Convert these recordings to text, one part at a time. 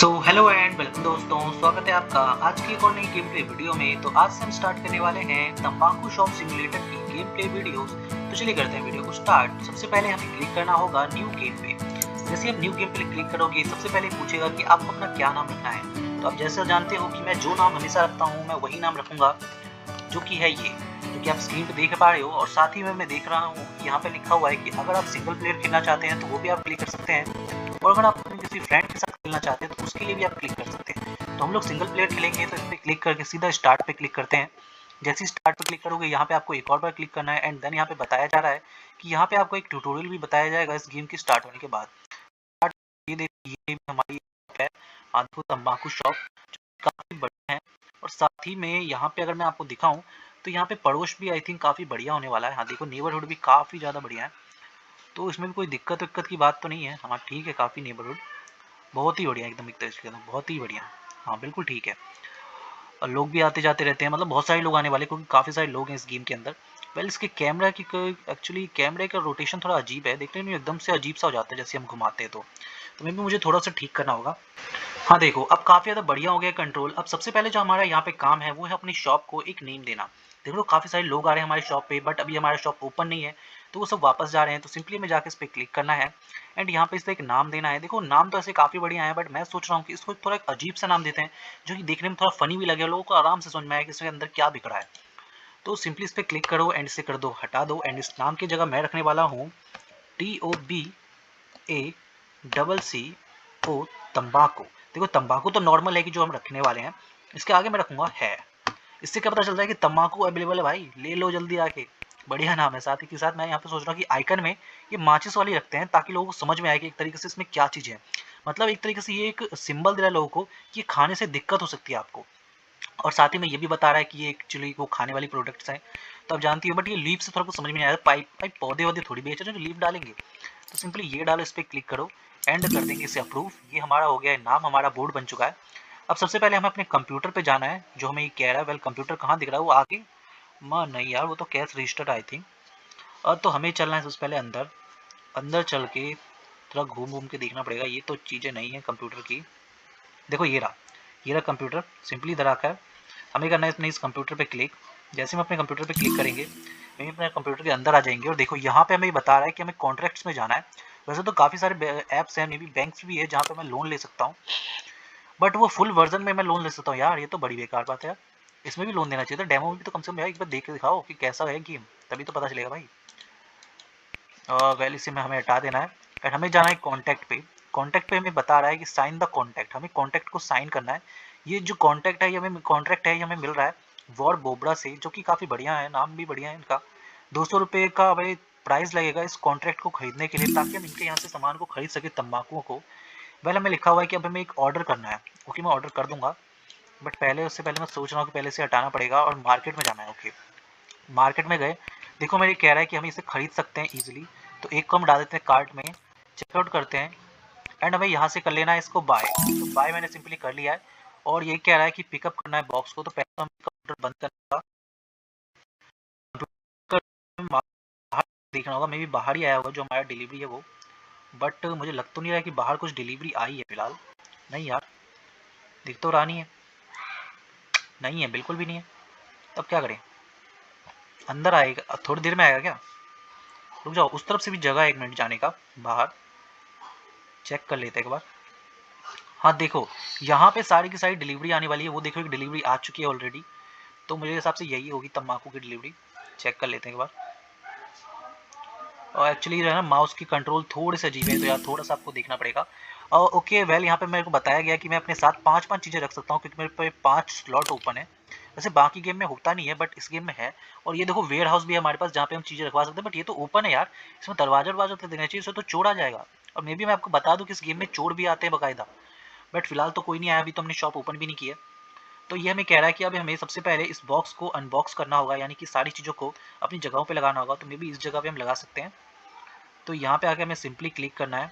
So hello and welcome दोस्तों, स्वागत है आपका आज की एक और नई गेम प्ले वीडियो में। तो आज से हम स्टार्ट करने वाले हैं तंबाकू शॉप सिमुलेटर की गेम प्ले वीडियोस। तो चलिए करते हैं वीडियो को स्टार्ट। सबसे पहले हमें क्लिक करना होगा न्यू गेम पे। जैसे आप न्यू गेम पे क्लिक करोगे सबसे पहले पूछेगा कि आपको अपना क्या नाम रखना है। तो आप जैसे जानते हो कि मैं जो नाम हमेशा रखता हूँ मैं वही नाम रखूंगा, जो कि है ये, जो कि आप स्क्रीन पे देख पा रहे हो। और साथ ही में मैं देख रहा हूँ यहाँ पे लिखा हुआ है कि अगर आप सिंगल प्लेयर खेलना चाहते हैं तो वो भी आप क्लिक कर सकते हैं, और अगर आप अपने किसी फ्रेंड के साथ खेलना चाहते हैं तो उसके लिए भी आप क्लिक कर सकते हैं। तो हम लोग सिंगल प्लेयर खेलेंगे तो इस पर क्लिक करके सीधा स्टार्ट पे क्लिक करते हैं। जैसे ही स्टार्ट पे क्लिक करोगे यहाँ पे आपको एक और बार क्लिक करना है एंड देन यहाँ पे बताया जा रहा है कि यहाँ पे आपको एक ट्यूटोरियल भी बताया जाएगा इस गेम की स्टार्ट होने के बाद। ये देखिए, ये हमारी है आदू तंबाकू शॉप, काफी बढ़िया है। और साथ ही में यहाँ पे अगर मैं आपको दिखाऊं तो यहाँ पे पड़ोस भी आई थिंक काफी बढ़िया होने वाला है। हाँ देखो, नेबरहुड भी काफी ज्यादा बढ़िया है, तो इसमें भी कोई दिक्कत विक्कत की बात तो नहीं है। हाँ ठीक है, काफी नेबरहुड बहुत ही बढ़िया, एकदम एक तरीके से बहुत ही बढ़िया। हाँ बिल्कुल ठीक है। और लोग भी आते जाते रहते हैं, मतलब बहुत सारे लोग आने वाले, क्योंकि काफ़ी सारे लोग हैं इस गेम के अंदर। वेल इसके कैमरा की एक्चुअली कैमरे का रोटेशन थोड़ा अजीब है, देखने में एकदम से अजीब सा हो जाता है जैसे हम घुमाते हैं। तो मे भी मुझे थोड़ा सा ठीक करना होगा। हाँ देखो, अब काफ़ी ज़्यादा बढ़िया हो गया कंट्रोल। अब सबसे पहले जो हमारा यहाँ पे काम है वो है अपनी शॉप को एक नेम देना। देख लो काफ़ी सारे लोग आ रहे हैं हमारी शॉप पे, बट अभी हमारा शॉप ओपन नहीं है, तो वो सब वापस जा रहे हैं। तो सिंपली हमें जाके इस पर क्लिक करना है एंड यहाँ पे इस पर एक नाम देना है। देखो नाम तो ऐसे काफ़ी बढ़िया है, बट मैं सोच रहा हूँ कि इसको थोड़ा एक अजीब सा नाम देते हैं, जो कि देखने में थोड़ा फनी भी लगे, लोगों को आराम से समझ में आए कि इसके अंदर क्या दिख रहा है। तो सिंपली इस पर क्लिक करो एंड इसे कर दो हटा दो। एंड इस नाम की जगह मैं रखने वाला हूँ TOBACCO तंबाकू। देखो तंबाकू तो नॉर्मल है कि जो हम रखने वाले हैं, इसके आगे मैं रखूंगा है। इससे क्या पता चलता है कि तंबाकू अवेलेबल है भाई, ले लो जल्दी आके। बढ़िया नाम है। साथ ही के साथ मैं यहाँ पे सोच रहा हूँ कि आइकन में ये माचिस वाली रखते हैं, ताकि लोगों को समझ में आए कि एक तरीके से इसमें क्या चीज़ है। मतलब एक तरीके से ये एक सिंबल दे रहा है लोगों को कि ये खाने से दिक्कत हो सकती है आपको। और साथ ही में ये भी बता रहा है कि ये एक्चुअली वो खाने वाली प्रोडक्ट्स हैं, तो आप जानती हो। बट ये लीफ से थोड़ा कुछ समझ में नहीं आया, पाइप पाइप पौधे वौधे थोड़ी बेच रहे हैं जो लीफ डालेंगे। तो सिंपली ये डालो, इस पर क्लिक करो एंड कर देंगे इसे अप्रूव। ये हमारा हो गया है नाम, हमारा बोर्ड बन चुका है। अब सबसे पहले हमें अपने कंप्यूटर पे जाना है, जो हमें ये कह रहा है। वेल कंप्यूटर कहाँ दिख रहा है, वो आगे माँ नहीं यार, वो तो कैश रजिस्टर्ड आई थिंक। और तो हमें चलना है सबसे पहले अंदर। अंदर चल के थोड़ा घूम घूम के देखना पड़ेगा, ये तो चीज़ें नहीं है कंप्यूटर की। देखो ये रहा कंप्यूटर। सिंपली इधर आकर हमें करना है अपने इस कंप्यूटर पे क्लिक। जैसे हम अपने कंप्यूटर पे क्लिक करेंगे, हम अपने कंप्यूटर के अंदर आ जाएंगे। और देखो यहाँ पे हमें बता रहा है कि हमें कॉन्ट्रैक्ट्स में जाना है। वैसे तो काफ़ी सारे ऐप्स हैं, मे बी बैंक्स भी है जहाँ पे मैं लोन ले सकता हूँ, बट वो फुल वर्जन में मैं लोन ले सकता हूँ। यार ये तो बड़ी बेकार बात है यार, इसमें भी लोन देना चाहिए था। डेमो में भी तो कम से कम यार एक बार देख के दिखाओ कि कैसा है गेम, तभी तो पता चलेगा भाई। वेल इसे में हमें हटा देना है एंड हमें जाना है कॉन्टैक्ट पे। कॉन्टैक्ट पे हमें बता रहा है कि साइन द कॉन्टैक्ट, हमें कॉन्टैक्ट को साइन करना है। ये जो कॉन्टैक्ट है, ये हमें कॉन्ट्रैक्ट है, ये हमें मिल रहा है वॉर बोबरा से, जो कि काफ़ी बढ़िया है, नाम भी बढ़िया है इनका। 200 रुपये का भाई प्राइस लगेगा इस कॉन्ट्रैक्ट को खरीदने के लिए, ताकि हम इनके यहाँ से सामान को खरीद सके, तंबाकू को। वेल हमें लिखा हुआ है कि अब हमें एक ऑर्डर करना है। ओके मैं ऑर्डर कर दूंगा, बट पहले उससे पहले मैं सोच रहा हूँ कि पहले इसे हटाना पड़ेगा और मार्केट में जाना है। ओके मार्केट में गए, देखो मेरे कह रहा है कि हम इसे खरीद सकते हैं इजीली। तो एक को हम डाल देते हैं कार्ट में, चेकआउट करते हैं एंड हमें यहाँ से कर लेना है इसको बाय। तो बाय मैंने सिंपली कर लिया है। और ये कह रहा है कि पिकअप करना है बॉक्स को, तो पहले तो हमें कंप्यूटर बंद करना होगा, बाहर देखना होगा। मे भी बाहर ही आया होगा जो हमारा डिलीवरी है वो, बट मुझे लग तो नहीं रहा है कि बाहर कुछ डिलीवरी आई है फिलहाल। नहीं यार, दिख तो रहा नहीं है, नहीं है बिल्कुल भी नहीं है। तब क्या करें, अंदर आएगा थोड़ी देर में आएगा क्या? रुक जाओ, उस तरफ से भी जगह है 1 मिनट जाने का बाहर, चेक कर लेते हैं एक बार। हाँ देखो, यहाँ पे सारी की सारी डिलीवरी आने वाली है। वो देखो एक डिलीवरी आ चुकी है ऑलरेडी, तो मुझे हिसाब से यही होगी तम्बाकू की डिलीवरी। चेक कर लेते हैं एक बार। और एक्चुअली जो है ना माउस की कंट्रोल थोड़े से अजीब है, तो यार थोड़ा सा आपको देखना पड़ेगा। और ओके वेल यहाँ पे मेरे को बताया गया कि मैं अपने साथ 5-5 चीज़ें रख सकता हूँ, क्योंकि मेरे पे 5 स्लॉट ओपन है। वैसे बाकी गेम में होता नहीं है, बट इस गेम में है। और ये देखो वेयर हाउस भी है हमारे पास, जहाँ पे हम चीज़ें रखवा सकते हैं, बट ये तो ओपन है यार, इसमें दरवाजा वरवाजा तो देना चाहिए, इससे तो चोर आ जाएगा। और मे भी मैं आपको बता दूँ कि इस गेम में चोर भी आते हैं बाकायदा, बट फिलहाल तो कोई नहीं आया, अभी तो हमने शॉप ओपन भी नहीं किया। तो ये हमें कह रहा है कि अब हमें सबसे पहले इस बॉक्स को अनबॉक्स करना होगा, यानी कि सारी चीज़ों को अपनी जगहों पे लगाना होगा। तो मे भी इस जगह पे हम लगा सकते हैं। तो यहाँ पे आके हमें सिंपली क्लिक करना है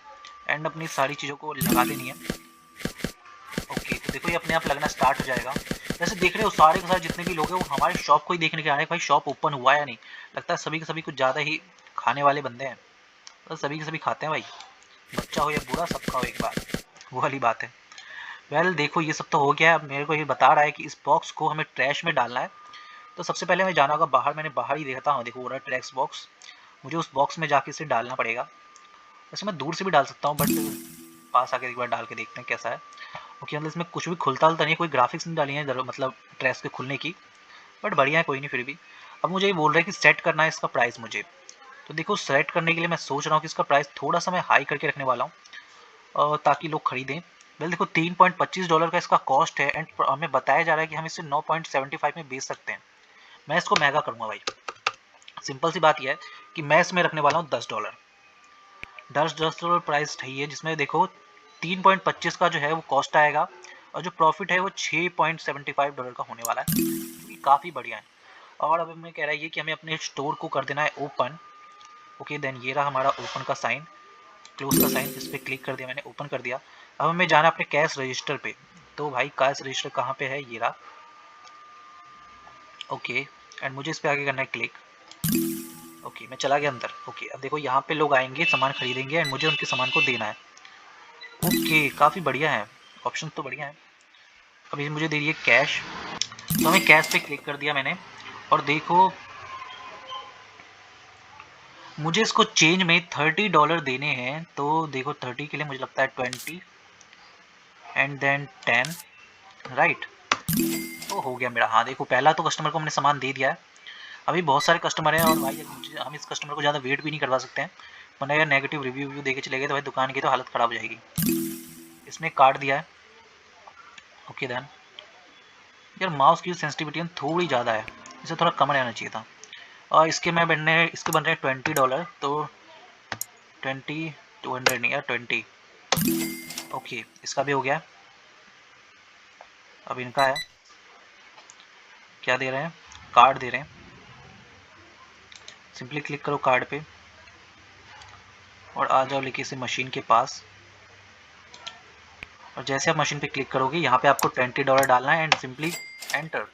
एंड अपनी सारी चीज़ों को लगा देनी है। ओके तो देखो ये अपने आप लगना स्टार्ट हो जाएगा। जैसे देख रहे हो सारे के सारे जितने भी लोग हैं वो हमारे शॉप को ही देखने के आ रहे हैं, भाई शॉप ओपन हुआ या नहीं। लगता है सभी के सभी कुछ ज़्यादा ही खाने वाले बंदे हैं, तो सभी के सभी खाते हैं भाई, बच्चा हो या बूढ़ा सबका हो एक बार, वो वाली बात है। वेल देखो ये सब तो हो गया। अब मेरे को ये बता रहा है कि इस बॉक्स को हमें ट्रैश में डालना है। तो सबसे पहले हमें जाना होगा बाहर। मैंने बाहर ही देखा था, हाँ देखो हो रहा है ट्रैश बॉक्स। मुझे उस बॉक्स में जाके इसे डालना पड़ेगा। वैसे मैं दूर से भी डाल सकता हूँ, बट पास आके एक बार डाल के देखते हैं कैसा है। ओके, मतलब इसमें कुछ भी खुलता नहीं है, कोई ग्राफिक्स नहीं डाली है मतलब ट्रैश के खुलने की, बट बढ़िया है, कोई नहीं फिर भी। अब मुझे ये बोल रहा है कि सेट करना है इसका प्राइस मुझे। तो देखो सेट करने के लिए मैं सोच रहा हूँ कि इसका प्राइस थोड़ा सा मैं हाई करके रखने वाला हूँ ताकि लोग खरीदें। वेल देखो $3.25 का इसका कॉस्ट है एंड हमें बताया जा रहा है कि हम इसे 9.75 में बेच सकते हैं। मैं इसको महंगा करूँगा भाई। सिंपल सी बात यह है कि मैं इसमें रखने वाला हूँ $10। $10 प्राइस सही है, जिसमें देखो 3.25 का जो है वो कॉस्ट आएगा और जो प्रॉफिट है वो $6.75 का होने वाला है, जो कि काफ़ी बढ़िया है। और अब हमें कह रहा है ये कि हमें अपने स्टोर को कर देना है ओपन। ओके देन ये रहा हमारा ओपन का साइन, क्लोज का साइन, जिस पे क्लिक कर दिया मैंने, ओपन कर दिया। अब हमें जाना है अपने कैश रजिस्टर पे। तो भाई कैश रजिस्टर कहाँ पे है, ये रहा। ओके एंड मुझे इस पे आगे करना है क्लिक। ओके मैं चला गया अंदर। ओके अब देखो यहाँ पे लोग आएंगे, सामान खरीदेंगे एंड मुझे उनके सामान को देना है। ओके काफ़ी बढ़िया है, ऑप्शन तो बढ़िया है। अभी मुझे दे रही है कैश, तो हमें कैश पे क्लिक कर दिया मैंने। और देखो मुझे इसको चेंज में $30 देने हैं। तो देखो 30 के लिए मुझे लगता है 20 एंड देन 10, राइट। तो हो गया मेरा। हाँ देखो पहला तो कस्टमर को हमने सामान दे दिया है। अभी बहुत सारे कस्टमर हैं और भाई हम इस कस्टमर को ज़्यादा वेट भी नहीं करवा सकते हैं, वरना यार नेगेटिव रिव्यू दे के चले गए तो भाई दुकान की तो हालत ख़राब हो जाएगी। इसने कार्ड दिया है। ओके देन यार माउस की सेंसिटिविटी थोड़ी ज़्यादा है, इसे थोड़ा कम रहना चाहिए था। और इसके बन रहे हैं $20। तो 20 200 नहीं यार 20। ओके इसका भी हो गया। अब इनका है, क्या दे रहे हैं, कार्ड दे रहे हैं। सिंपली क्लिक करो कार्ड पे और आ जाओ लेके इसे मशीन के पास। और जैसे आप मशीन पे क्लिक करोगे यहाँ पे आपको $20 डालना है एंड सिंपली एंटर।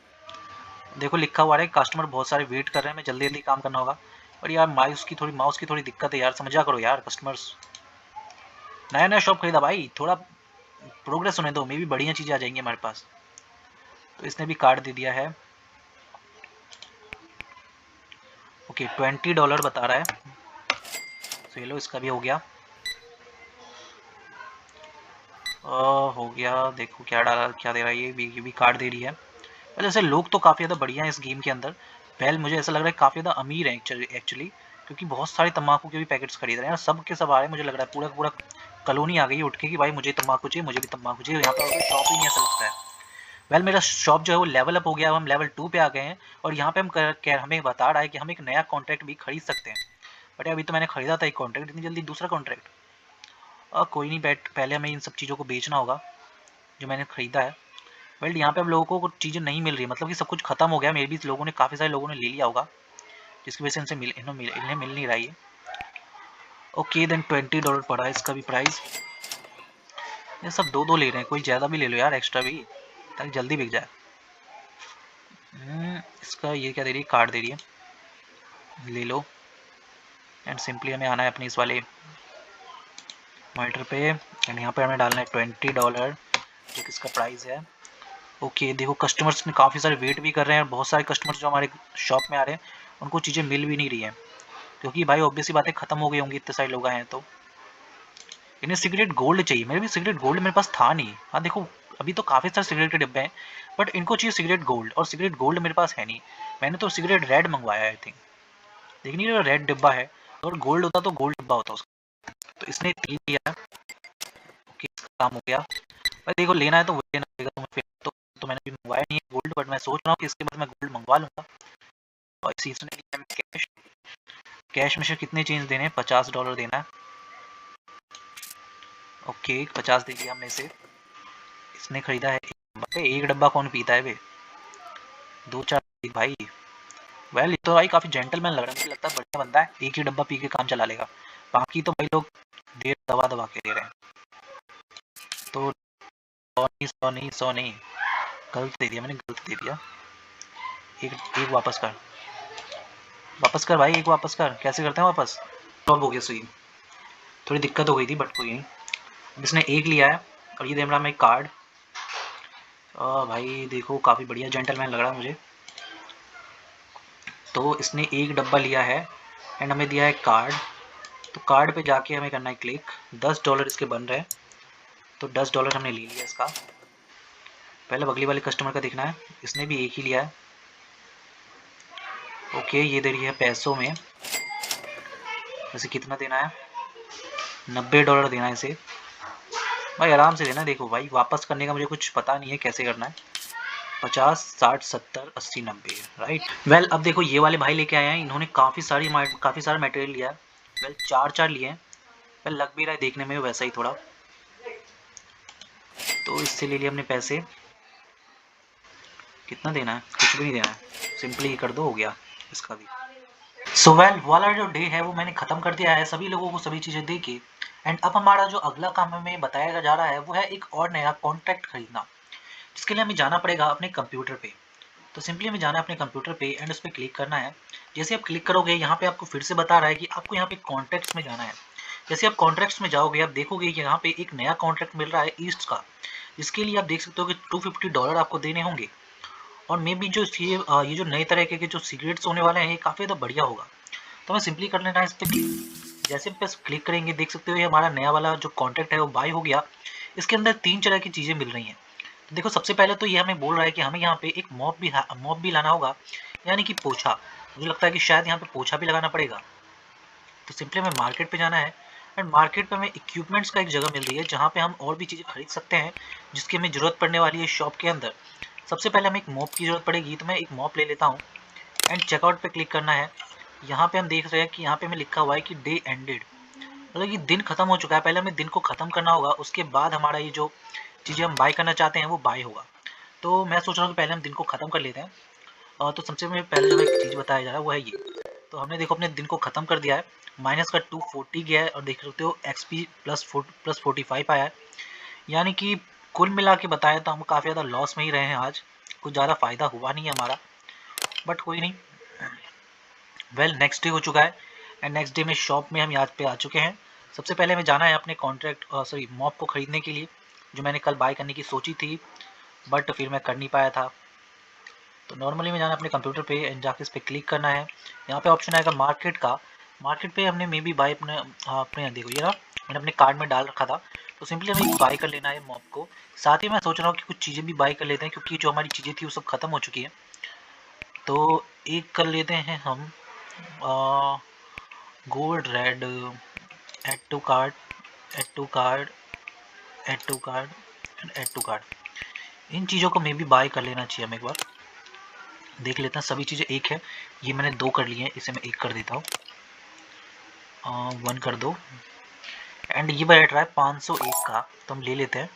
देखो लिखा हुआ है कस्टमर बहुत सारे वेट कर रहे हैं, मैं जल्दी जल्दी काम करना होगा। और यार माउस की थोड़ी दिक्कत है यार, समझा करो यार कस्टमर्स। नया नया शॉप खरीदा भाई, थोड़ा प्रोग्रेस होने दो, मे भी बढ़िया चीज़ें आ जाएंगी हमारे पास। तो इसने भी कार्ड दे दिया है। ओके $20 बता रहा है। तो ये लो इसका भी हो गया। हो गया। देखो क्या डाला, क्या दे रहा है, ये भी कार्ड दे रही है। वैसे लोग तो काफ़ी ज़्यादा बढ़िया हैं इस गेम के अंदर। पहले मुझे ऐसा लग रहा है काफ़ी ज़्यादा अमीर है एक्चुअली, क्योंकि बहुत सारे तम्बाकू के भी पैकेट्स खरीद रहे हैं और सब के सब आ रहे हैं। मुझे लग रहा है पूरा पूरा कॉलोनी आ गई उठ के कि भाई मुझे तम्बाकू चाहिए, मुझे भी तम्बाकू चाहिए। यहाँ पर शॉप ही नहीं ऐसा लगता है। वेल मेरा शॉप जो है वो लेवल अप हो गया, अब हम लेवल 2 पे आ गए हैं। और यहाँ पे हमें बता रहा है कि हम एक नया कॉन्ट्रैक्ट भी खरीद सकते हैं। बट अभी तो मैंने खरीदा था एक कॉन्ट्रैक्ट, इतनी जल्दी दूसरा कॉन्ट्रैक्ट। और कोई नहीं, पहले हमें इन सब चीज़ों को बेचना होगा जो मैंने खरीदा है। वेल यहाँ पे अब लोगों को कुछ चीज़ें नहीं मिल रही, मतलब कि सब कुछ खत्म हो गया। मे भी लोगों ने, काफ़ी सारे लोगों ने ले लिया होगा, जिसकी वजह से इन्हें मिल नहीं रहा है। ओके देन $20 पड़ा है इसका भी प्राइस। ये सब दो दो ले रहे हैं, कोई ज़्यादा भी ले लो यार एक्स्ट्रा भी, ताकि जल्दी बिक जाए। इसका ये क्या दे रही है, कार्ड दे रही है, ले लो। एंड सिंपली हमें आना है अपने इस वाले मॉनिटर पे एंड यहाँ पे हमें डालना है $20 जो कि इसका प्राइस है। ओके देखो कस्टमर्स ने काफ़ी सारे वेट भी कर रहे हैं और बहुत सारे कस्टमर्स जो हमारे शॉप में आ रहे हैं उनको चीज़ें मिल भी नहीं रही हैं, क्योंकि भाई ऑब्वियसली बातें ख़त्म हो गई होंगी, इतने सारे लोग आए हैं। तो इन्हें सिगरेट गोल्ड चाहिए, मेरे भी सिगरेट गोल्ड मेरे पास था नहीं। हाँ देखो अभी तो काफ़ी सारे सिगरेट के डिब्बे हैं, बट इनको चाहिए सिगरेट गोल्ड, और सिगरेट गोल्ड मेरे पास है नहीं। मैंने तो सिगरेट रेड मंगवाया है आई थिंक, देख नहीं रहा रेड डिब्बा है, और गोल्ड होता तो गोल्ड डिब्बा होता उसका। तो इसने 3 दिया। ओके इसका काम हो गया। भाई देखो लेना है तो वही लेना पड़ेगा तुम्हें फिर। तो मैंने भी मंगवाया नहीं है गोल्ड, बट मैं सोच रहा हूँ कि इसके बाद मैं गोल्ड मंगवा लूँगा। और इसी इसने दिया कैश। कैश में से कितने चेंज देने हैं, $50 देना है। ओके 50 दे दिया हमने इसे। इसने खरीदा है एक डब्बा, कौन पीता है बे, 2-4 भाई। वेल ये तो भाई काफ़ी जेंटलमैन लग रहा है, मुझे लगता है बढ़िया बंदा है, एक ही डब्बा पी के काम चला लेगा। बाकी तो भाई लोग देर दबा दबा के दे रहे हैं। तो 100 नहीं, गलत दे दिया मैंने, गलत दे दिया। एक एक वापस कर भाई, एक वापस कर, कैसे करते हैं वापस। टॉप हो गया सही, थोड़ी दिक्कत हो गई थी बट कोई नहीं। अब इसने एक लिया है और ये दे रहा हमें कार्ड। भाई देखो काफ़ी बढ़िया जेंटलमैन लग रहा है मुझे। तो इसने एक डब्बा लिया है एंड हमें दिया है कार्ड। तो कार्ड पे जाके हमें करना है क्लिक। $10 इसके बन रहे हैं, तो $10 हमने ले लिया इसका। पहले बगली वाले कस्टमर का देखना है, इसने भी एक ही लिया है। ओके, ये दे रही है पैसों में। वैसे कितना देना है? $90 देना है इसे। भाई आराम से देना, देखो भाई वापस करने का मुझे कुछ पता नहीं है कैसे करना है। 50, 60, 70, 80, 90, राइट। वेल अब देखो ये वाले भाई लेके आए हैं, इन्होंने काफ़ी सारा मटेरियल लिया है। वेल चार लिए हैं। वेल लग भी रहा है देखने में वैसा ही थोड़ा। तो इससे ले लिए हमने पैसे। कितना देना है? कुछ भी नहीं देना है, सिंपली कर दो, हो गया इसका भी। सो वेल वाला जो डे है वो मैंने ख़त्म कर दिया है सभी लोगों को सभी चीज़ें दे के। एंड अब हमारा जो अगला काम हमें बताया जा रहा है वो है एक और नया कॉन्ट्रैक्ट खरीदना, जिसके लिए हमें जाना पड़ेगा अपने कंप्यूटर पे। तो सिंपली हमें जाना है अपने कंप्यूटर पे एंड उस पर क्लिक करना है। जैसे आप क्लिक करोगे यहाँ पे आपको फिर से बता रहा है कि आपको यहाँ पे कॉन्ट्रैक्ट्स में जाना है। जैसे आप कॉन्ट्रैक्ट्स में जाओगे आप देखोगे कि यहाँ पे एक नया कॉन्ट्रैक्ट मिल रहा है ईस्ट का, जिसके लिए आप देख सकते हो कि $250 आपको देने होंगे। और मे बी जो ये जो नए तरह के जो सिगरेट्स होने वाले हैं ये काफ़ी ज़्यादा बढ़िया होगा। तो हमें सिंपली कर लेना है इस पर क्लिक। जैसे पे क्लिक करेंगे देख सकते हो ये हमारा नया वाला जो कॉन्ट्रैक्ट है वो बाय हो गया। इसके अंदर 3 तरह की चीज़ें मिल रही हैं। तो देखो सबसे पहले तो ये हमें बोल रहा है कि हमें यहाँ पे एक मॉप भी लाना होगा, यानी कि पोछा। मुझे लगता है कि शायद यहाँ पे पोछा भी लगाना पड़ेगा। तो सिंपली हमें मार्केट पे जाना है एंड मार्केट पे हमें इक्विपमेंट्स का एक जगह मिल रही है जहाँ पे हम और भी चीज़ें खरीद सकते हैं जिसकी हमें ज़रूरत पड़ने वाली है शॉप के अंदर। सबसे पहले हमें एक मॉप की ज़रूरत पड़ेगी, तो मैं एक मॉप ले लेता हूँ एंड चेकआउट पे क्लिक करना है। यहाँ पे हम देख रहे हैं कि यहाँ पे हमें लिखा हुआ है कि डे एंडेड, मतलब कि दिन खत्म हो चुका है। पहले हमें दिन को ख़त्म करना होगा, उसके बाद हमारा ये जो चीज़ें हम बाय करना चाहते हैं वो बाय होगा। तो मैं सोच रहा हूँ कि पहले हम दिन को ख़त्म कर लेते हैं। तो सबसे पहले जो एक चीज़ बताया जा रहा है वो है ये। तो हमने देखो अपने दिन को ख़त्म कर दिया है, माइनस का 240 गया है और देख सकते हो XP प्लस 45 आया है। यानी कि कुल मिला के बताएं तो हम काफ़ी ज़्यादा लॉस में ही रहे हैं आज, कुछ ज़्यादा फ़ायदा हुआ नहीं है हमारा, बट कोई नहीं। वेल नेक्स्ट डे हो चुका है एंड नेक्स्ट डे में शॉप में हम यहाँ पे आ चुके हैं। सबसे पहले हमें जाना है अपने मॉप को ख़रीदने के लिए, जो मैंने कल बाय करने की सोची थी बट फिर मैं कर नहीं पाया था। तो नॉर्मली में जाना अपने कंप्यूटर पे एंड जाके इस पर क्लिक करना है। यहाँ पे ऑप्शन आएगा मार्केट का। मार्केट पे हमने मे बी बाय अपने देखो ये ना मैंने अपने कार्ड में डाल रखा था। तो सिंपली हमें बाय कर लेना है मॉप को। साथ ही मैं सोच रहा हूँ कि कुछ चीज़ें भी बाय कर लेते हैं क्योंकि जो हमारी चीज़ें थी वो सब ख़त्म हो चुकी है। तो एक कर लेते हैं हम gold red add to card add to card add to card add to card. इन चीज़ों को मे बी बाय कर लेना चाहिए हमें एक बार। देख लेते हैं सभी चीज़ें एक है। ये मैंने 2 कर लिए हैं, इसे मैं 1 कर देता हूँ। 1 कर दो एंड ये बैठ रहा है 501 का, तो हम ले लेते हैं।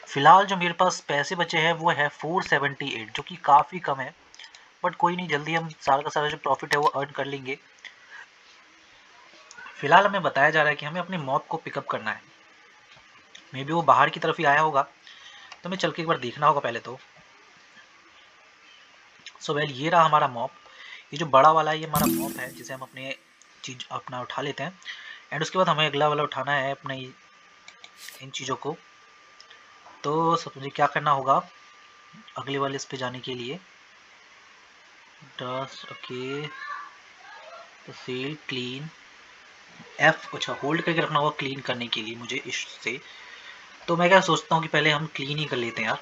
फिलहाल जो मेरे पास पैसे बचे हैं वो है 478, जो कि काफ़ी कम है, बट कोई नहीं, जल्दी हम सारा का सारा जो प्रॉफिट है वो अर्न कर लेंगे। फिलहाल हमें बताया जा रहा है कि हमें अपने मॉप को पिकअप करना है। मे बी वो बाहर की तरफ ही आया होगा, तो हमें चल के एक बार देखना होगा पहले तो। सो वेल ये रहा हमारा मॉप। ये जो बड़ा वाला है ये हमारा मॉप है जिसे हम अपने चीज अपना उठा लेते हैं एंड उसके बाद हमें अगला वाला उठाना है अपने इन चीज़ों को। तो सब मुझे क्या करना होगा अगले वाले इस पे जाने के लिए? डस्ट ओके, तो सेल क्लीन F, अच्छा होल्ड करके रखना होगा क्लीन करने के लिए मुझे इससे। तो मैं क्या सोचता हूँ कि पहले हम क्लीन ही कर लेते हैं यार,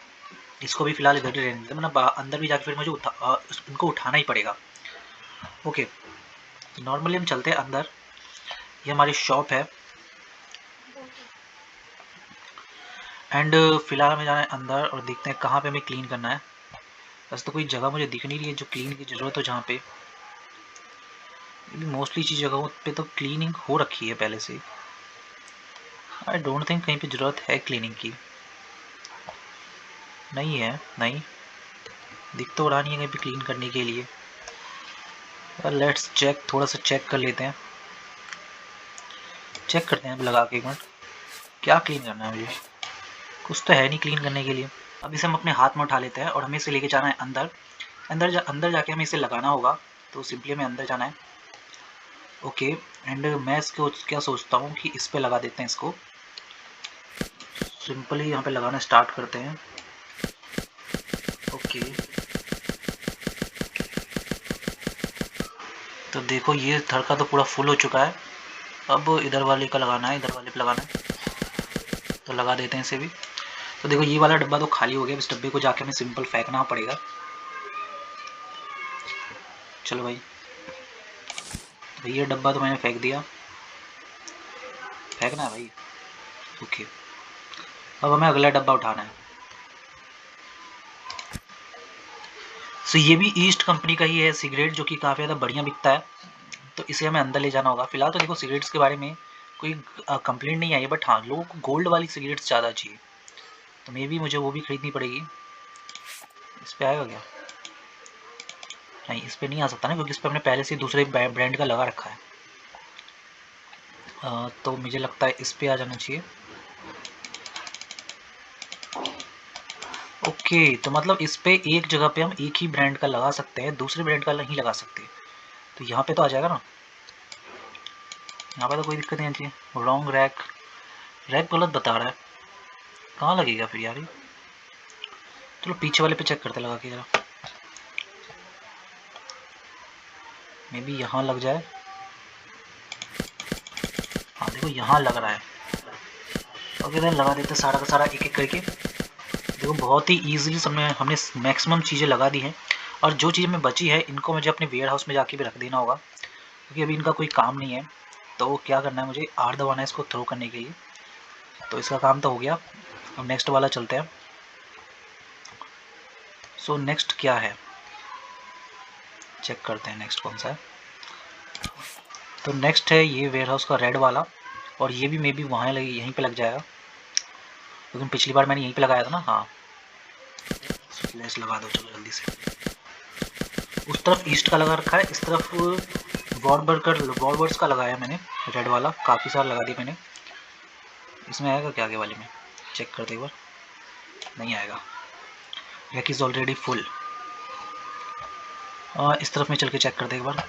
इसको भी फिलहाल इधर ही रहने देते हैं, मतलब अंदर भी जाके फिर मुझे इनको उठाना ही पड़ेगा। ओके, नॉर्मली हम चलते हैं अंदर। ये हमारी शॉप है एंड फिलहाल हमें जाना है अंदर और देखते हैं कहाँ पे हमें क्लीन करना है। बस तो कोई जगह मुझे दिख नहीं रही है जो क्लीन की ज़रूरत हो, जहाँ पे मोस्टली चीज़ जगहों पे तो क्लीनिंग हो रखी है पहले से। आई डोंट थिंक कहीं पे ज़रूरत है क्लीनिंग की, नहीं है, नहीं दिख तो रहा नहीं है कहीं पे क्लीन करने के लिए। लेट्स चेक, थोड़ा सा चेक कर लेते हैं, चेक करते हैं अब लगा के एक मिनट। क्या क्लीन करना है मुझे? कुछ तो है नहीं क्लीन करने के लिए। अब इसे हम अपने हाथ में उठा लेते हैं और हमें इसे लेके जाना है अंदर। अंदर जाके हमें इसे लगाना होगा, तो सिंपली हमें अंदर जाना है। ओके, एंड मैं इसको क्या सोचता हूँ कि इस पे लगा देते हैं इसको। सिंपली यहाँ पे लगाना स्टार्ट करते हैं। ओके, तो देखो ये थर का तो पूरा फुल हो चुका है। अब इधर वाले का लगाना है, इधर वाले पे लगाना है, तो लगा देते हैं इसे भी। तो देखो ये वाला डब्बा तो खाली हो गया, इस डब्बे को जाके हमें सिंपल फेंकना पड़ेगा। चलो भाई, ये डब्बा तो मैंने फेंक दिया, फेंकना है भाई। ओके, अब हमें अगला डब्बा उठाना है। सो ये भी ईस्ट कंपनी का ही है सिगरेट, जो कि काफ़ी ज़्यादा बढ़िया बिकता है, तो इसे हमें अंदर ले जाना होगा। फिलहाल तो देखो सिगरेट्स के बारे में कोई कंप्लेंट नहीं आई है, बट हाँ लोगों को गोल्ड वाली सिगरेट्स ज़्यादा चाहिए, तो मे भी मुझे वो भी खरीदनी पड़ेगी। इस पर आएगा क्या? नहीं, इस पर नहीं आ सकता ना, क्योंकि इस पर हमने पहले से दूसरे ब्रांड का लगा रखा है। तो मुझे लगता है इस पर आ जाना चाहिए। ओके, तो मतलब इस पे एक जगह पे हम एक ही ब्रांड का लगा सकते हैं, दूसरे ब्रांड का नहीं लगा सकते। तो यहाँ पे तो आ जाएगा ना, यहाँ पे तो कोई दिक्कत नहीं आती है। रॉन्ग रैक, रैक गलत बता रहा है, कहाँ लगेगा फिर यार ये? चलो पीछे वाले पे चेक करते लगा के जरा, मे बी यहाँ लग जाए। हाँ देखो यहाँ लग रहा है। ओके देन लगा देते सारा का सारा एक एक करके। देखो बहुत ही ईजिली हमने मैक्सिमम चीज़ें लगा दी हैं, और जो चीज़ में बची है इनको मुझे अपने वेयर हाउस में जाके भी रख देना होगा, क्योंकि अभी इनका कोई काम नहीं है। तो क्या करना है, मुझे आर दबाना है इसको थ्रो करने के लिए। तो इसका काम तो हो गया, अब नेक्स्ट वाला चलते हैं। सो नेक्स्ट क्या है, चेक करते हैं नेक्स्ट कौन सा है। तो नेक्स्ट है ये वेयर हाउस का रेड वाला, और ये भी मे बी वहाँ यहीं पे लग जाएगा, लेकिन पिछली बार मैंने यहीं पे लगाया था ना। हाँ फ्लैश लगा दो चलो जल्दी से। उस तरफ ईस्ट का लगा रखा है, इस तरफ वॉरबर्ड्स का लगाया मैंने, रेड वाला काफ़ी सारा लगा दिया मैंने। इसमें आएगा क्या आगे वाले में, चेक करते एक बार। नहीं आएगा, रैक इज़ ऑलरेडी फुल। इस तरफ में चल के चेक करते एक बार,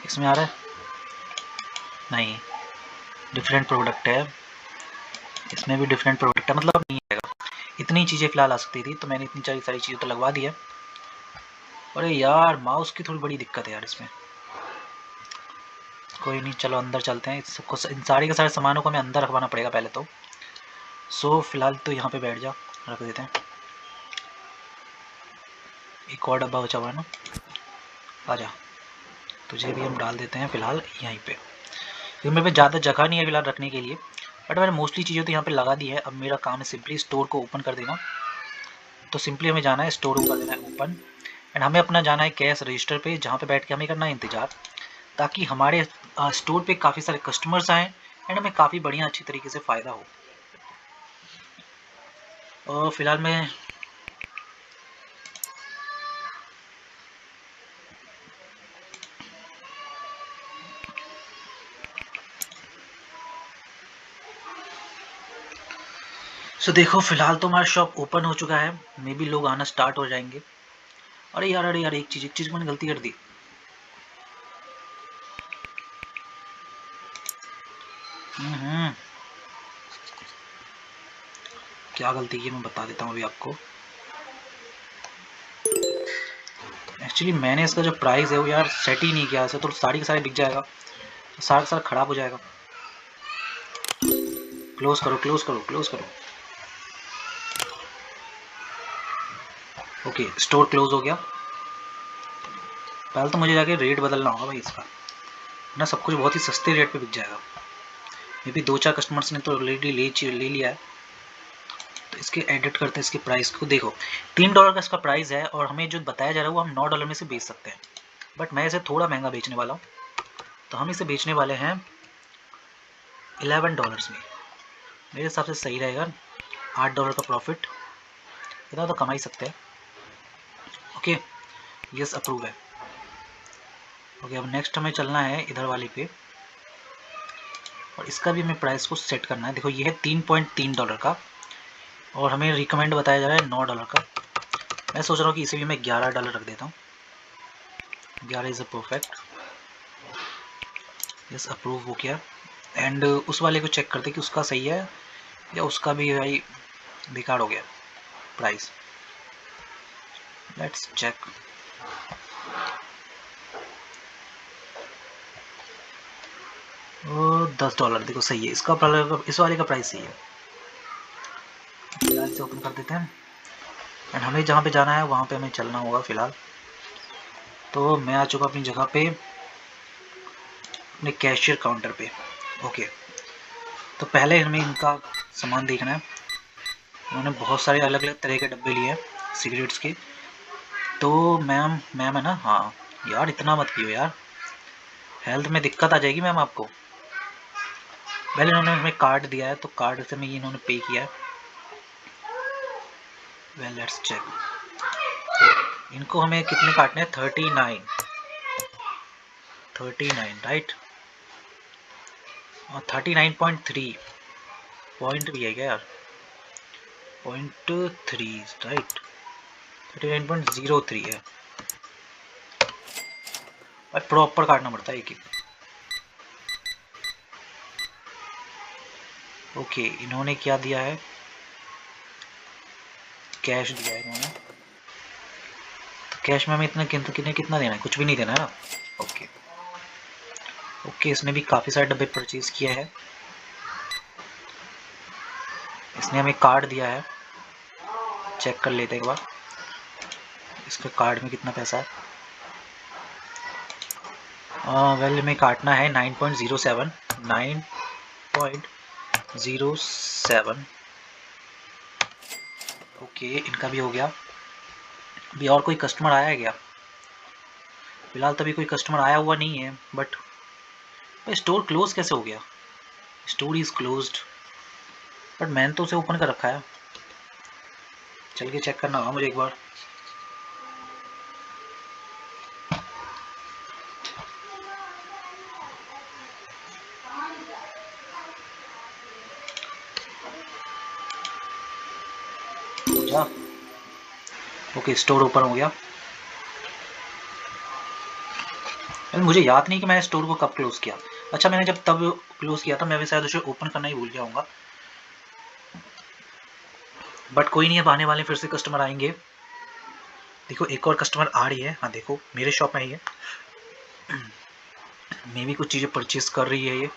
इसमें आ रहा है? नहीं, डिफरेंट प्रोडक्ट है, इसमें भी डिफरेंट प्रोडक्ट है, मतलब नहीं आएगा। इतनी चीज़ें फिलहाल आ सकती थी, तो मैंने इतनी सारी चीज़ें तो लगवा दी है। अरे यार माउस की थोड़ी बड़ी दिक्कत है यार इसमें। कोई नहीं, चलो अंदर चलते हैं। सबको इन सारे के सारे सामानों को हमें अंदर रखवाना पड़ेगा पहले तो। सो फिलहाल तो यहाँ पे बैठ जा, रख देते हैं। एक और डब्बा बचा हुआ है ना, आ जा, तुझे भी हम डाल देते हैं फिलहाल यहीं पे, क्योंकि मेरे पे ज़्यादा जगह नहीं है फिलहाल रखने के लिए, बट मैंने मोस्टली चीज़ें तो यहाँ पे लगा दी है। अब मेरा काम है सिंपली स्टोर को ओपन कर देना। तो सिंपली हमें जाना है स्टोर को कर देना है ओपन, एंड हमें अपना जाना है कैश रजिस्टर पे, जहाँ पे बैठ के हमें करना है इंतज़ार, ताकि हमारे स्टोर पे काफ़ी सारे कस्टमर्स आएँ एंड हमें काफ़ी बढ़िया अच्छी तरीके से फ़ायदा हो। और फिलहाल मैं देखो फिलहाल तो हमारा शॉप ओपन हो चुका है, मे बी लोग आना स्टार्ट हो जाएंगे। अरे यार एक चीज़ मैंने गलती कर दी। क्या गलती की मैं बता देता हूँ अभी आपको। एक्चुअली मैंने इसका जो प्राइस है वो यार सेट ही नहीं किया, ऐसे तो सारी के सारे बिक जाएगा, तो सारा का सारा ख़राब हो जाएगा। क्लोज़ करो क्लोज़ करो क्लोज़ करो। ओके स्टोर क्लोज हो गया। पहले तो मुझे जाके रेट बदलना होगा भाई इसका, ना सब कुछ बहुत ही सस्ते रेट पे बिक जाएगा। मे बी 2-4 कस्टमर्स ने तो ऑलरेडी ले लिया है। तो इसके एडिट करते हैं इसके प्राइस को। देखो $3 का इसका प्राइस है, और हमें जो बताया जा रहा है वो हम $9 में से बेच सकते हैं, बट मैं इसे थोड़ा महंगा बेचने वाला हूँ। तो हम इसे बेचने वाले हैं $11 में। मेरे हिसाब से सही रहेगा, $8 का प्रॉफिट, इतना तो कमा ही सकते हैं। ओके यस अप्रूव है। ओके अब नेक्स्ट हमें चलना है इधर वाले पे, और इसका भी हमें प्राइस को सेट करना है। देखो ये है $3.3 का, और हमें रिकमेंड बताया जा रहा है $9 का। मैं सोच रहा हूँ कि इसे भी मैं $11 रख देता हूँ। 11 is a perfect. Yes approve हो गया। एंड उस वाले को चेक करते कि उसका सही है या उसका भी भाई बेकार हो गया। Price, let's check. $10 देखो सही है, इसका इस वाले का प्राइस सही है। फिलहाल से ओपन कर देते हैं एंड हमें जहाँ पे जाना है वहाँ पे हमें चलना होगा फिलहाल। तो मैं आ चुका अपनी जगह पे, अपने कैशियर काउंटर पे। ओके, तो पहले हमें इनका सामान देखना है। उन्होंने बहुत सारे अलग अलग तरह के डब्बे लिए हैं सिगरेट्स के। तो मैम है ना, हाँ यार इतना मत पियो यार, हेल्थ में दिक्कत आ जाएगी मैम आपको। पहले इन्होंने हमें कार्ड दिया है, तो कार्ड से मैं इन्होंने पे किया है। वेल लेट्स चेक, इनको हमें कितने काटने हैं, 39 राइट, और 39.3 पॉइंट भी है क्या यार, 0.3 राइट, 39.03 है भाई, प्रॉपर काटना पड़ता है एक एक। ओके, इन्होंने क्या दिया है, कैश दिया है इन्होंने। तो कैश में हमें इतना कितना देना है, कुछ भी नहीं देना है ना। ओके ओके, इसने भी काफ़ी सारे डब्बे परचेज किया है। इसने हमें कार्ड दिया है, चेक कर लेते हैं एक बार इसके कार्ड में कितना पैसा है। वेल हमें काटना है 9.07 9.07। ओके, इनका भी हो गया। अभी और कोई कस्टमर आया है क्या, फिलहाल तभी कोई कस्टमर आया हुआ नहीं है। बट स्टोर क्लोज कैसे हो गया, स्टोर इज क्लोज्ड, बट मैंने तो उसे ओपन कर रखा है। चल के चेक करना होगा मुझे एक बार। ओके, स्टोर ओपन हो गया। मुझे याद नहीं कि मैंने स्टोर को कब क्लोज किया। अच्छा, मैंने जब तब क्लोज किया था, मैं भी शायद उसे ओपन करना ही भूल गया हूँगा। बट कोई नहीं, अब आने वाले फिर से कस्टमर आएंगे। देखो एक और कस्टमर आ रही है, हाँ देखो मेरे शॉप में ही है, मैं भी कुछ चीज़ें परचेज कर रही है ये।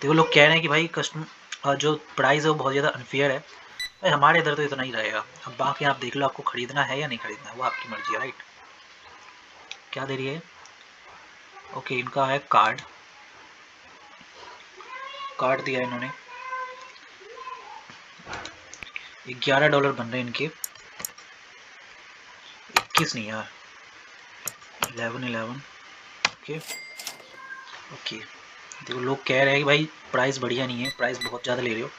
देखो लोग कह रहे हैं कि भाई कस्टमर जो प्राइस है वो बहुत ज़्यादा अनफेयर है। भाई हमारे इधर तो इतना ही रहेगा, अब बाकी आप देख लो आपको खरीदना है या नहीं खरीदना है, वो आपकी मर्जी है राइट। क्या दे रही है, ओके इनका है कार्ड दिया इन्होंने। $11 बन रहे हैं इनके, 21 नहीं यार, 11 ओके ओके। देखो लोग कह रहे हैं कि भाई प्राइस बढ़िया नहीं है, प्राइस बहुत ज़्यादा ले रहे हो।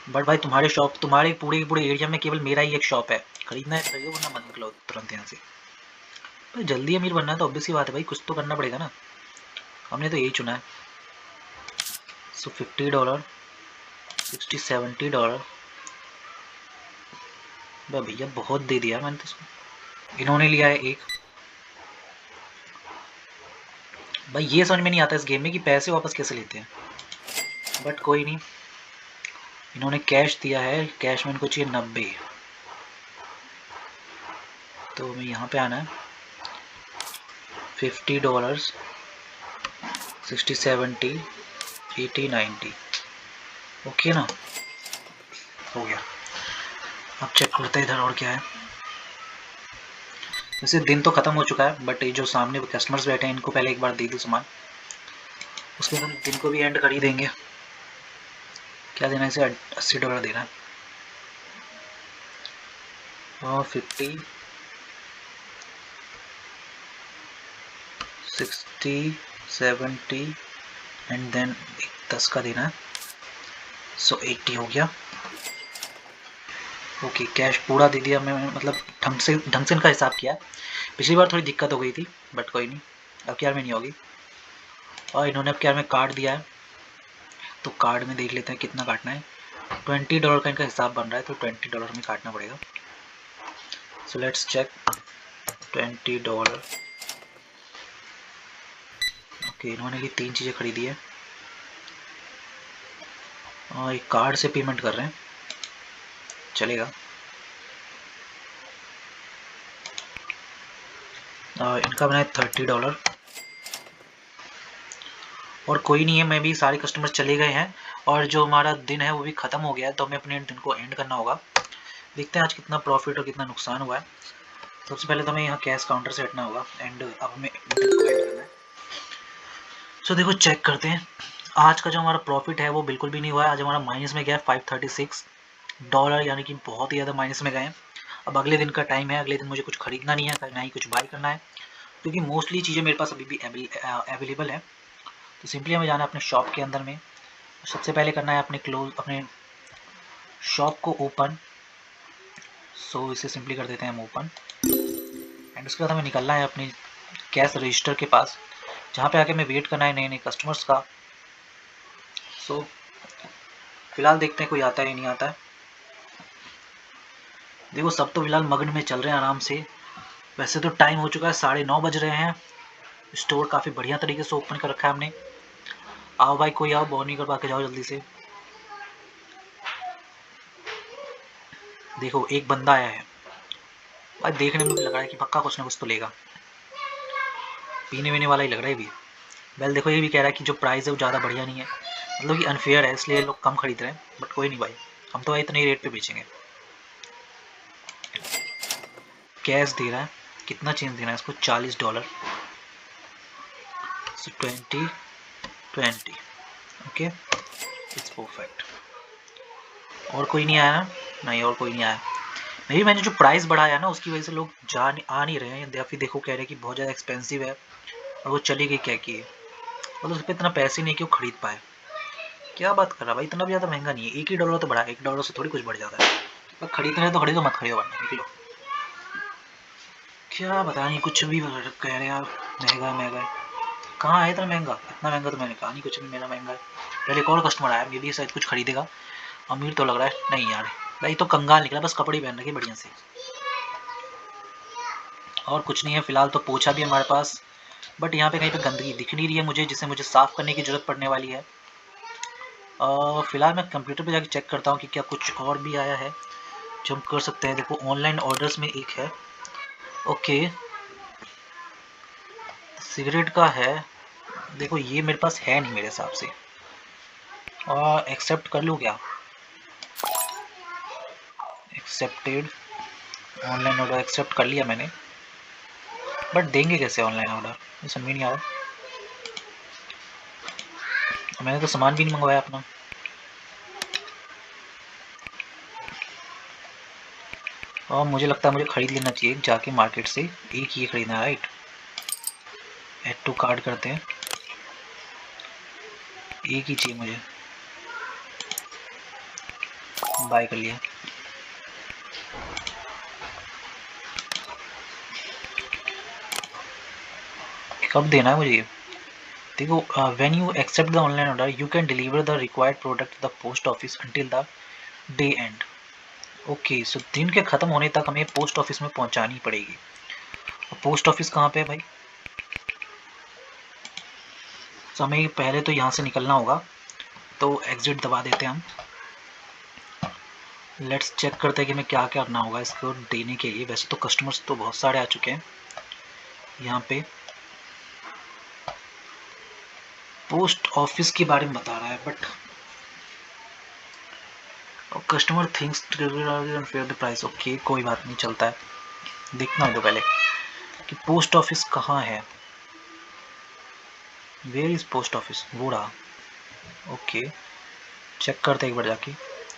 बट भाई तुम्हारे शॉप, तुम्हारे पूरे एरिया में केवल मेरा ही एक शॉप है, खरीदना है खरीदो वरना मत निकलो तुरंत यहाँ से। भाई जल्दी अमीर बनना है तो ऑब्वियस सी बात है भाई, कुछ तो करना पड़ेगा ना, हमने तो यही चुना है। सो $50, $60, $70। भैया बहुत दे दिया मैंने तो इसको। इन्होंने लिया है एक। भाई ये समझ में नहीं आता इस गेम में कि पैसे वापस कैसे लेते हैं, बट कोई नहीं। इन्होंने कैश दिया है, कैश में इनको चाहिए 90, तो हमें यहाँ पे आना है। $50, 60, 70, 80, 90 ओके ना, हो गया। अब चेक करते हैं इधर और क्या है। वैसे दिन तो ख़त्म हो चुका है, बट ये जो सामने कस्टमर्स बैठे हैं इनको पहले एक बार दे दूँ सामान, उसके बाद दिन को भी एंड कर ही देंगे। क्या देना है इसे, $80 देना है। और 50, 60, 70 एंड देन 10 का देना है, सो 80 हो गया। ओके, कैश पूरा दे दिया मैं, मतलब ढंग से इनका हिसाब किया। पिछली बार थोड़ी दिक्कत हो गई थी, बट कोई नहीं, अब क्या में नहीं होगी। और इन्होंने अब क्या में कार्ड दिया है, तो कार्ड में देख लेते हैं कितना काटना है। $20 का इनका हिसाब बन रहा है, तो $20 में काटना पड़ेगा। So let's check, $20। ओके, इन्होंने ये 3 चीज़ें खरीदी है और एक कार्ड से पेमेंट कर रहे हैं। चलेगा। इनका बनाए $30 और कोई नहीं है, मैं भी सारे कस्टमर चले गए हैं और जो हमारा दिन है वो भी ख़त्म हो गया है, तो हमें अपने दिन को एंड करना होगा। देखते हैं आज कितना प्रॉफिट और कितना नुकसान हुआ है। सबसे पहले तो हमें यहाँ कैश काउंटर से हटना होगा एंड अब हमें दिन को एंड करना है। सो देखो चेक करते हैं, आज का जो हमारा प्रॉफिट है वो बिल्कुल भी नहीं हुआ है। आज हमारा माइनस में गया है $536, यानी कि बहुत ही ज़्यादा माइनस में गए हैं। अब अगले दिन का टाइम है, अगले दिन मुझे कुछ खरीदना नहीं है, ना ही कुछ बाई करना है, क्योंकि मोस्टली चीज़ें मेरे पास अभी भी अवेलेबल है। तो सिंपली हमें जाना है अपने शॉप के अंदर में। सबसे पहले करना है अपने शॉप को ओपन। सो इसे सिंपली कर देते हैं हम ओपन एंड उसके बाद हमें निकलना है अपने कैश रजिस्टर के पास, जहाँ पे आके हमें वेट करना है नए नए कस्टमर्स का। सो फिलहाल देखते हैं कोई आता है या नहीं आता है। देखो सब तो फिलहाल मगन में चल रहे हैं आराम से। वैसे तो टाइम हो चुका है, 9:30 बज रहे हैं। स्टोर काफ़ी बढ़िया तरीके से ओपन कर रखा है हमने। आओ भाई कोई आओ, बॉर्निंग करवा के जाओ जल्दी से। देखो एक बंदा आया है भाई, देखने में भी लग रहा है कि पक्का कुछ ना कुछ तो लेगा, पीने वीने वाला ही लग रहा है भी। वेल देखो ये भी कह रहा है कि जो प्राइस है वो ज़्यादा बढ़िया नहीं है, मतलब कि अनफेयर है, इसलिए लोग कम खरीद रहे हैं। बट कोई नहीं भाई, हम तो इतने ही रेट पे बेचेंगे। कैश दे रहा है, कितना चेंज देना है इसको? $40। 20 ओके, इट्स परफेक्ट। और कोई नहीं आया ना? नहीं और कोई नहीं आया। मे भी मैंने जो प्राइस बढ़ाया ना उसकी वजह से लोग आ नहीं रहे हैं, या फिर देखो कह रहे हैं कि बहुत ज़्यादा एक्सपेंसिव है और वो चली गई क्या की, और उस पर इतना पैसे नहीं कि वो खरीद पाए। क्या बात कर रहा भाई, इतना भी ज़्यादा महंगा नहीं है, $1 तो बढ़ा, $1 से थोड़ी कुछ बढ़ जाता है। अब खरीदना है तो खरीदो, मत खरीदो वरना निकलो। क्या पता नहीं कुछ भी कह रहे हैं यार, महंगा महंगा है। कहाँ है इतना महंगा? इतना महंगा तो मैंने कहा नहीं, कुछ भी मेरा महंगा है। पहले एक और कस्टमर आया, मे भी शायद कुछ खरीदेगा, अमीर तो लग रहा है। नहीं यार भाई तो कंगाल निकला, बस कपड़े पहन रखे बढ़िया से, और कुछ नहीं है। फिलहाल तो पोछा भी हमारे पास, बट यहाँ पे कहीं पे गंदगी दिख नहीं रही है मुझे, जिसे मुझे साफ़ करने की ज़रूरत पड़ने वाली है। फिलहाल मैं कंप्यूटर पे जाके चेक करता हूँ कि क्या कुछ और भी आया है जो हम कर सकते हैं। देखो ऑनलाइन ऑर्डर्स में एक है, ओके सिगरेट का है। देखो ये मेरे पास है नहीं मेरे हिसाब से, और एक्सेप्ट कर लूँ क्या? एक्सेप्टेड, ऑनलाइन ऑर्डर एक्सेप्ट कर लिया मैंने, बट देंगे कैसे ऑनलाइन ऑर्डर, ये समझ नहीं आ रहा। मैंने तो सामान भी नहीं मंगवाया अपना। और मुझे लगता है मुझे ख़रीद लेना चाहिए जाके मार्केट से, एक ये ख़रीदना है राइट। ऐड टू कार्ड करते हैं, एक ही चाहिए मुझे, बाय कर लिया। कब देना है मुझे ये? देखो when you accept the online order you can deliver the required product the post office until the day end. Okay so दिन के ख़त्म होने तक हमें पोस्ट ऑफिस में पहुंचानी पड़ेगी। और पोस्ट ऑफिस कहाँ पे है भाई? तो हमें पहले तो यहाँ से निकलना होगा, तो एग्जिट दबा देते हैं हम। लेट्स चेक करते हैं कि हमें क्या क्या करना होगा इसको देने के लिए। वैसे तो कस्टमर्स तो बहुत सारे आ चुके हैं यहाँ पे। पोस्ट ऑफिस के बारे में बता रहा है, but customer thinks fair the price. Okay कोई बात नहीं, चलता है। देखना है तो पहले कि पोस्ट ऑफिस कहाँ है। Where is post office? वो रहा। ओके चेक करते हैं एक बार जाके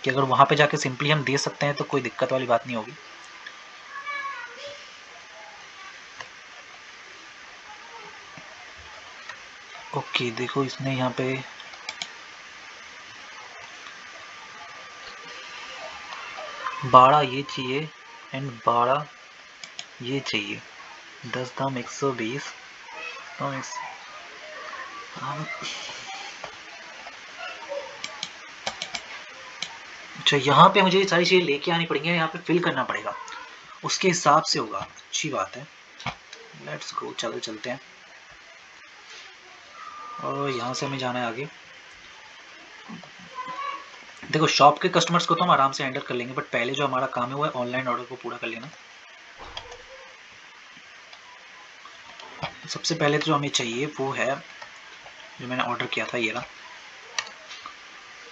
कि अगर वहाँ पे जाके सिंपली हम दे सकते हैं तो कोई दिक्कत वाली बात नहीं होगी। ओके देखो इसने यहाँ पे 12 ये चाहिए एंड 12 ये चाहिए। 10 दाम 120। अच्छा यहाँ पे मुझे सारी चीज़ें लेके आनी पड़ेंगी, यहाँ पे फिल करना पड़ेगा, उसके हिसाब से होगा। अच्छी बात है, लेट्स गो, चलो चलते हैं। और यहाँ से हमें जाना है आगे। देखो शॉप के कस्टमर्स को तो हम आराम से हैंडल कर लेंगे, बट पहले जो हमारा काम है वो है ऑनलाइन ऑर्डर को पूरा कर लेना। सबसे पहले तो जो हमें चाहिए वो है जो मैंने ऑर्डर किया था, ये रहा,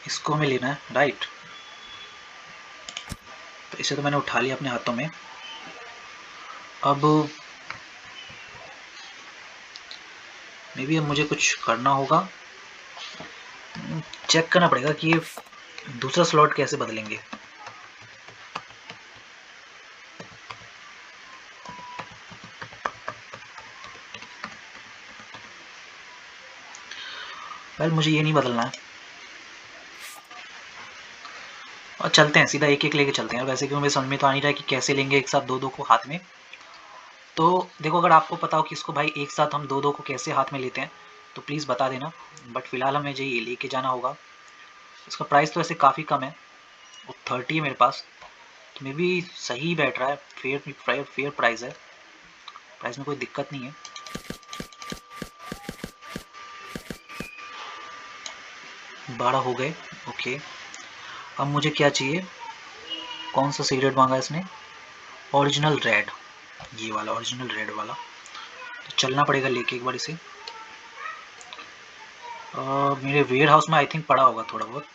इसको हमें लेना है, राइट। तो इसे तो मैंने उठा लिया अपने हाथों में। अब मे बी अब मुझे कुछ करना होगा, चेक करना पड़ेगा कि ये दूसरा स्लॉट कैसे बदलेंगे। वेल मुझे ये नहीं बदलना है, और चलते हैं सीधा एक एक लेके चलते हैं। वैसे क्यों मुझे समझ में तो आ नहीं रहा है कि कैसे लेंगे एक साथ दो दो को हाथ में। तो देखो अगर आपको पता हो कि इसको भाई एक साथ हम दो दो को कैसे हाथ में लेते हैं तो प्लीज़ बता देना, बट फिलहाल हमें जो ये लेके जाना होगा। इसका प्राइस तो ऐसे काफ़ी कम है, वो 30 है मेरे पास, तो मे बी सही बैठ रहा है, फेयर प्राइस है, प्राइस में कोई दिक्कत नहीं है। बारह हो गए, ओके। अब मुझे क्या चाहिए, कौन सा सिगरेट मांगा इसने, ओरिजिनल रेड, ये वाला ओरिजिनल रेड वाला। तो चलना पड़ेगा लेके एक बार इसे। मेरे वेयर हाउस में आई थिंक पड़ा होगा थोड़ा बहुत,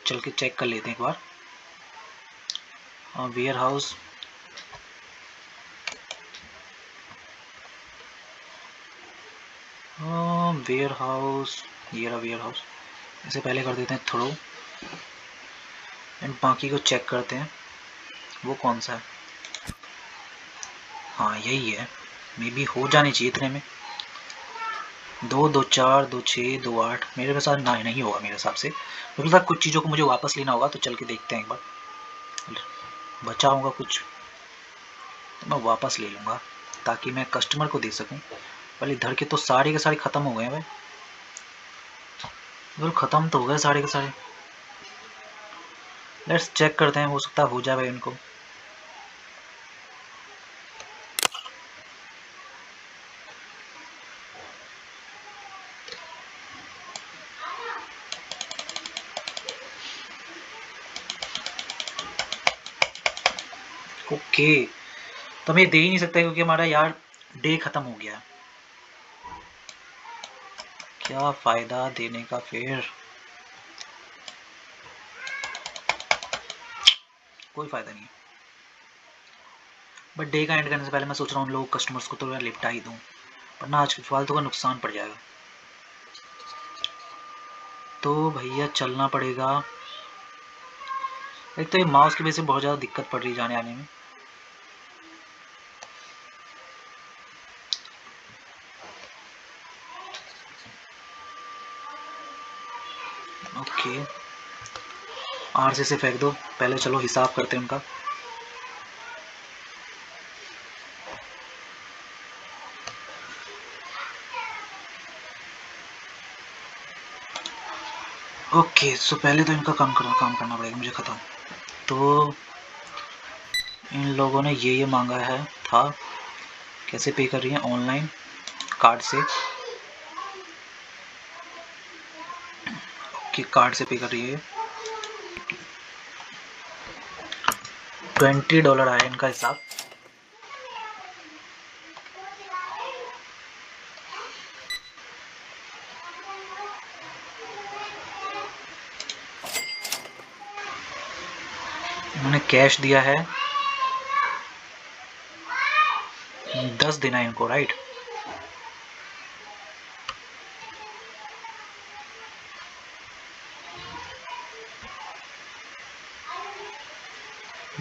चल के चेक कर लेते हैं एक बार। वेयर हाउस, वेयर हाउस, ये रहा वेयर हाउस। इसे पहले कर देते हैं थ्रो, एंड बाकी को चेक करते हैं वो कौन सा है। हाँ यही है, मे बी हो जानी चाहिए इतने में। 2 2 4 2 6 2 8 मेरे साथ ना नहीं होगा मेरे हिसाब से, मेरे साथ कुछ चीज़ों को मुझे वापस लेना होगा, तो चल के देखते हैं एक बार। बचा होगा कुछ तो मैं वापस ले लूँगा ताकि मैं कस्टमर को दे सकूँ। पहले इधर के तो सारे के सारे ख़त्म हो गए हैं भाई, बिल्कुल ख़त्म तो हो गए सारे के सारे। लेट्स चेक करते हैं, हो सकता है हो जाए भाई उनको। ओके तो हम ये दे ही नहीं सकते क्योंकि हमारा यार डे ख़त्म हो गया। क्या फ़ायदा देने का फिर, कोई फ़ायदा नहीं है। बट डे का एंड करने से पहले मैं सोच रहा हूँ उन लोग कस्टमर्स को तो मैं लिपटा ही दूँ, वरना आज फालतू का नुकसान पड़ जाएगा। तो भैया चलना पड़ेगा। एक तो ये माउस की वजह से बहुत ज़्यादा दिक्कत पड़ रही है जाने आने में। ओके आर से फेंक दो पहले, चलो हिसाब करते हैं उनका। ओके सो पहले तो इनका काम करना पड़ेगा मुझे ख़त्म। तो इन लोगों ने ये मांगा है था, कैसे पे कर रही है, ऑनलाइन कार्ड से। ओके कार्ड से पे कर रही है। $20 आया इनका हिसाब। उन्होंने कैश दिया है 10 देना है इनको, राइट।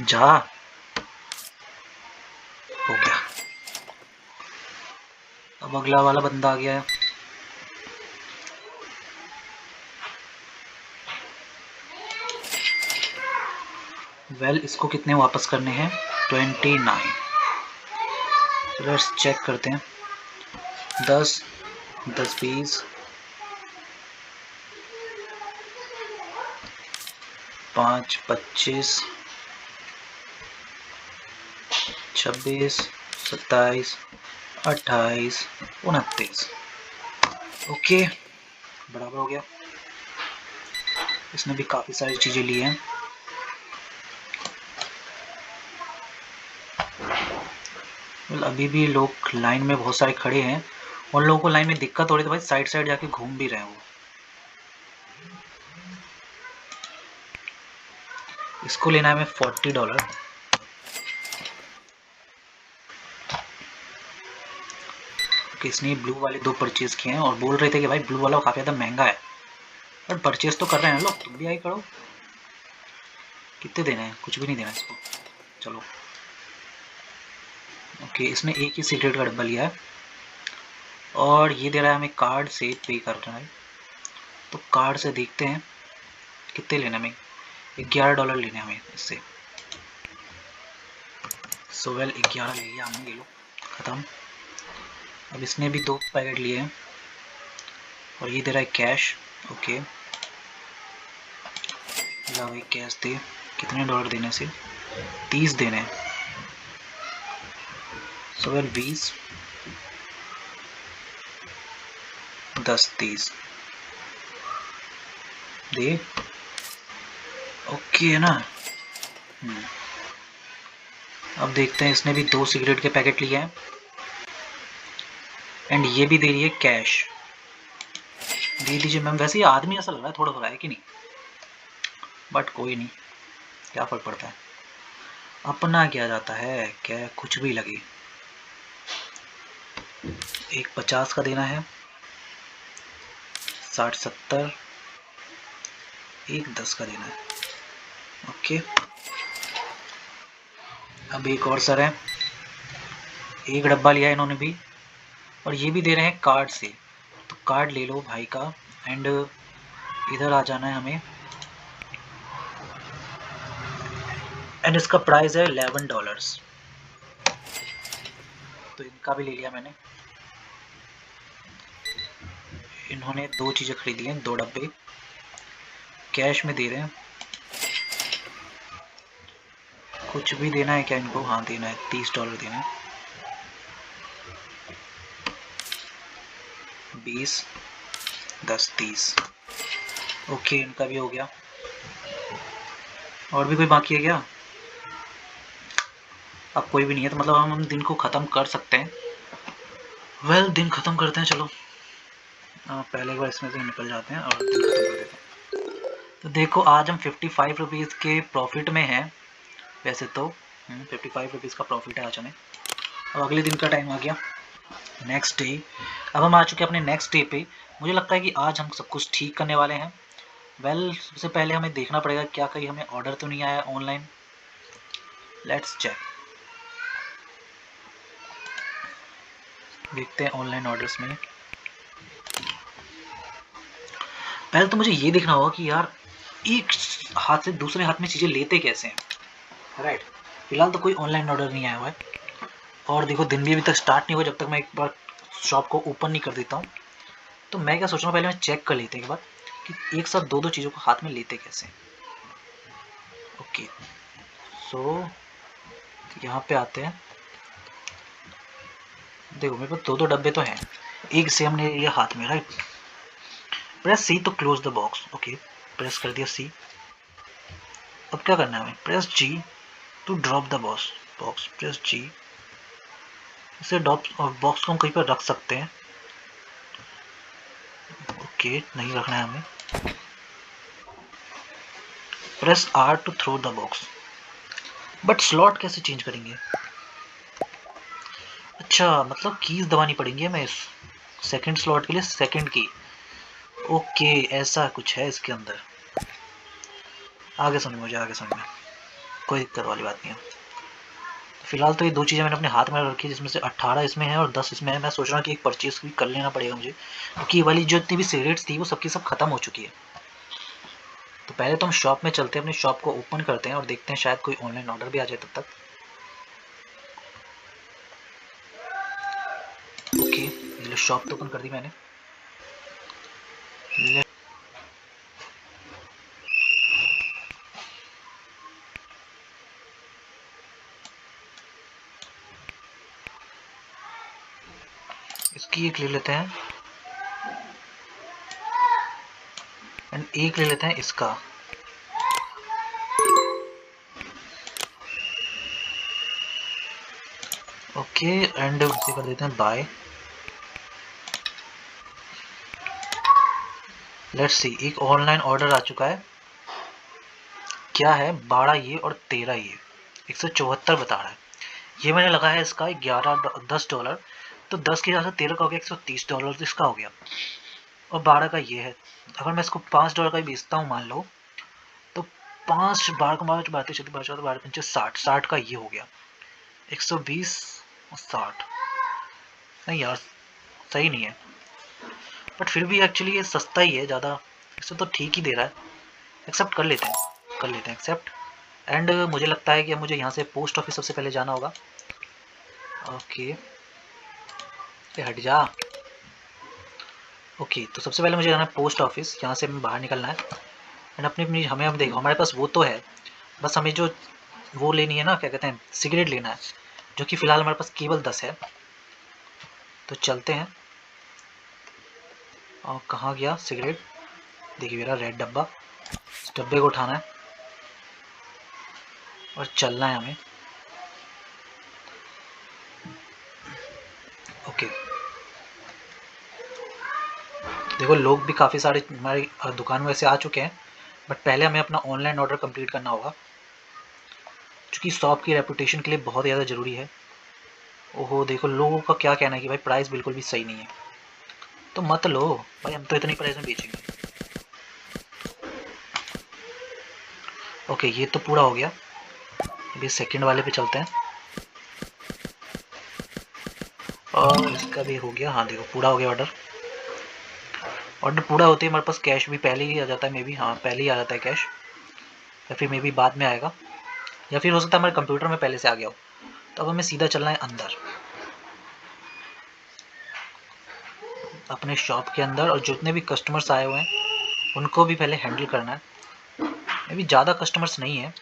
जा हो गया। अब अगला वाला बंदा आ गया है। वेल इसको कितने वापस करने हैं, 29। लेट्स चेक करते हैं। 10 10 20 5 25 26 27 28 29। ओके बराबर हो गया। इसने भी काफ़ी सारी चीज़ें ली हैं। अभी भी लोग लाइन में बहुत सारे खड़े हैं। उन लोगों को लाइन में दिक्कत हो रही है तो भाई साइड साइड जाके घूम भी रहे हैं वो। इसको लेना है हमें $40। इसने ब्लू वाले 2 परचेज किए हैं और बोल रहे थे कि भाई ब्लू वाला काफ़ी ज़्यादा महंगा है, बट परचेज तो कर रहे हैं लोग, तुम भी आई करो। कितने देना है? कुछ भी नहीं देना इसको। चलो ओके, इसने एक ही सिगरेट का डब्बा लिया है और ये दे रहा है हमें कार्ड से पे करना है। तो कार्ड से देखते हैं कितने लेना है हमें। $11 लेने हमें इससे। सो वेल 11 ले लिया हमने, ये लो ख़त्म। अब इसने भी 2 पैकेट लिए हैं और ये दे रहा है कैश। ओके ला भाई कैश दे। कितने डॉलर देने से? 30 देने हैं। सो वेल 20 10 30 दे। ओके है ना। अब देखते हैं, इसने भी 2 सिगरेट के पैकेट लिए हैं एंड ये भी दे रही है कैश। दे दीजिए मैम। वैसे ये आदमी ऐसा लग रहा है थोड़ा थोड़ा है कि नहीं, बट कोई नहीं, क्या फर्क पड़ता है, अपना क्या जाता है, क्या कुछ भी लगे। एक 50 का देना है, 60 70, एक 10 का देना है। ओके अब एक और सर है, एक डब्बा लिया इन्होंने भी और ये भी दे रहे हैं कार्ड से। तो कार्ड ले लो भाई का एंड इधर आ जाना है हमें एंड इसका प्राइस है $11। तो इनका भी ले लिया मैंने। इन्होंने 2 चीज़ें खरीदी हैं, 2 डब्बे कैश में दे रहे हैं। कुछ भी देना है क्या इनको? हाँ देना है, $30 देना है। 20 10 30। ओके इनका भी हो गया। और भी कोई बाकी है क्या? अब कोई भी नहीं है, तो मतलब हम दिन को ख़त्म कर सकते हैं। वेल दिन ख़त्म करते हैं चलो। पहले एक बार इसमें से निकल जाते हैं और दिन ख़त्म कर देते हैं। तो देखो आज हम 55 रुपीज़ के प्रॉफिट में हैं वैसे तो। 55 रुपीज़ का प्रॉफिट है आज हमें। अब अगले दिन का टाइम आ गया, नेक्स्ट डे। अब हम आ चुके हैं अपने नेक्स्ट डे पे। मुझे लगता है कि आज हम सब कुछ ठीक करने वाले हैं। वेल सबसे पहले हमें देखना पड़ेगा क्या कहीं हमें ऑर्डर तो नहीं आया ऑनलाइन। लेट्स चेक, देखते हैं ऑनलाइन ऑर्डर्स में। पहले तो मुझे ये देखना होगा कि यार एक हाथ से दूसरे हाथ में चीज़ें लेते कैसे हैं, राइट। फिलहाल तो कोई ऑनलाइन ऑर्डर नहीं आया हुआ है और देखो दिन भी अभी तक स्टार्ट नहीं हुआ जब तक मैं एक बार शॉप को ओपन नहीं कर देता हूँ। तो मैं क्या सोच रहा हूँ, पहले मैं चेक कर लेते हैं एक बार कि एक साथ 2 चीज़ों को हाथ में लेते कैसे। ओके सो यहाँ पे आते हैं। देखो मेरे पास 2 डब्बे तो हैं, एक से हमने लिया हाथ में, right. Press C to close the box. Okay press कर दिया सी। अब क्या करना है हमें? Press G to drop the box. Press G. इसे ड्रॉप बॉक्स को हम कहीं पर रख सकते हैं। ओके नहीं रखना है हमें। Press R to throw the box. But slot कैसे चेंज करेंगे? अच्छा मतलब कीज दबानी पड़ेंगी हमें इस सेकंड स्लॉट के लिए, सेकंड की। ओके ऐसा कुछ है इसके अंदर। आगे समझ, मुझे आगे समझ में, कोई दिक्कत वाली बात नहीं है। फिलहाल तो ये 2 चीज़ें मैंने अपने हाथ में रखी है जिसमें से 18 इसमें है और 10 इसमें है। मैं सोच रहा हूँ कि एक परचेज भी कर लेना पड़ेगा मुझे, क्योंकि ये वाली जो इतनी भी सिगरेट्स थी वो सबकी सब खत्म हो चुकी है। तो पहले तो हम शॉप में चलते हैं, अपनी शॉप को ओपन करते हैं और देखते हैं शायद कोई ऑनलाइन ऑर्डर भी आ जाए तब तक। ओके ये शॉप तो ओपन कर दी मैंने। इसकी एक ले लेते हैं एंड एक ले लेते हैं इसका। ओके एंड इसे कर देते हैं बाय। लेट्स सी, एक ऑनलाइन ऑर्डर आ चुका है। क्या है, 12 ये और 13 ये, 174 बता रहा है। ये मैंने लगाया है इसका 10 डॉलर, तो 10 के हिसाब से 13 का हो गया $130 तो इसका हो गया। और 12 का ये है। अगर मैं इसको $5 का ही बेचता हूँ मान लो, तो 5 12 का 12 32 36 12 14 12 60 60 का ये हो गया 120 और 60। नहीं यार सही नहीं है, बट फिर भी एक्चुअली ये सस्ता ही है ज़्यादा, इससे तो ठीक ही दे रहा है। एक्सेप्ट कर लेते हैं, कर लेते हैं एक्सेप्ट। एंड मुझे लगता है कि मुझे यहाँ से पोस्ट ऑफिस सबसे पहले जाना होगा। ओके हट जा। ओके तो सबसे पहले मुझे जाना है पोस्ट ऑफिस, यहाँ से हमें बाहर निकलना है। एंड अपनी अपनी हमें, अब देखो हमारे पास वो तो है, बस हमें जो वो लेनी है ना, क्या कहते हैं, सिगरेट लेना है, जो कि फ़िलहाल हमारे पास केवल 10 है। तो चलते हैं। और कहाँ गया सिगरेट, देखिए मेरा रेड डब्बा, इस डब्बे को उठाना है और चलना है हमें। ओके देखो लोग भी काफ़ी सारे हमारी दुकान में से आ चुके हैं, बट पहले हमें अपना ऑनलाइन ऑर्डर कंप्लीट करना होगा, क्योंकि शॉप की रेपुटेशन के लिए बहुत ज़्यादा ज़रूरी है। ओहो देखो लोगों का क्या कहना है कि भाई प्राइस बिल्कुल भी सही नहीं है, तो मत लो भाई, हम तो इतनी प्राइस में बेचेंगे। ओके ये तो पूरा हो गया, अभी सेकंड वाले पे चलते हैं। और इसका भी हो गया, हाँ देखो पूरा हो गया ऑर्डर। ऑर्डर पूरा होते ही हमारे पास कैश भी पहले ही आ जाता है, मे बी, हाँ पहले ही आ जाता है कैश, या फिर मे बी बाद में आएगा, या फिर हो सकता है हमारे कंप्यूटर में पहले से आ गया हो। तो अब हमें सीधा चलना है अंदर, अपने शॉप के अंदर, और जितने भी कस्टमर्स आए हुए हैं उनको भी पहले हैंडल करना है। मे बी ज़्यादा कस्टमर्स नहीं है,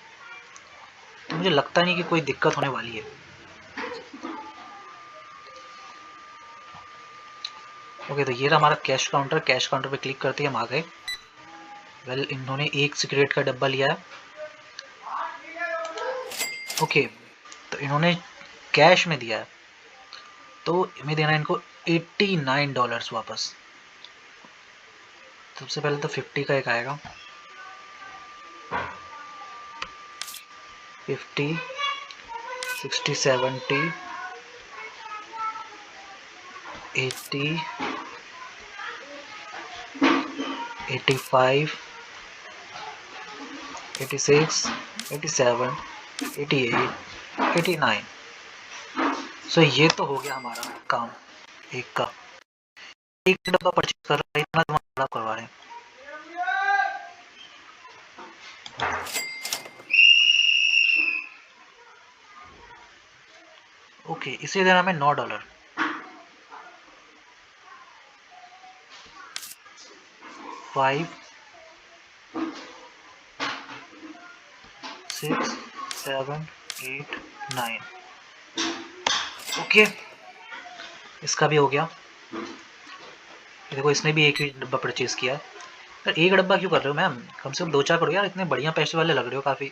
तो मुझे लगता नहीं कि कोई दिक्कत होने वाली है। ओके तो ये रहा हमारा कैश काउंटर, कैश काउंटर पे क्लिक करते ही हम आ गए। वेल इन्होंने एक सिगरेट का डब्बा लिया है। ओके तो इन्होंने कैश में दिया है, तो हमें देना है इनको $89 वापस। सबसे पहले तो 50 का एक आएगा, 50 60 70 80 85 86 87 88 89। सो ये तो हो गया हमारा काम एक का। एक डब्बा परचेज कर रहा है, इतना दिमाग करवा रहे हैं। ओके इसे देना हमें $9। 5 6 7 8 9। ओके इसका भी हो गया। देखो इसने भी एक ही डब्बा परचेज किया है। यार एक डब्बा क्यों कर रहे हो मैम, कम से कम 2-4 करो यार, इतने बढ़िया पैसे वाले लग रहे हो काफ़ी।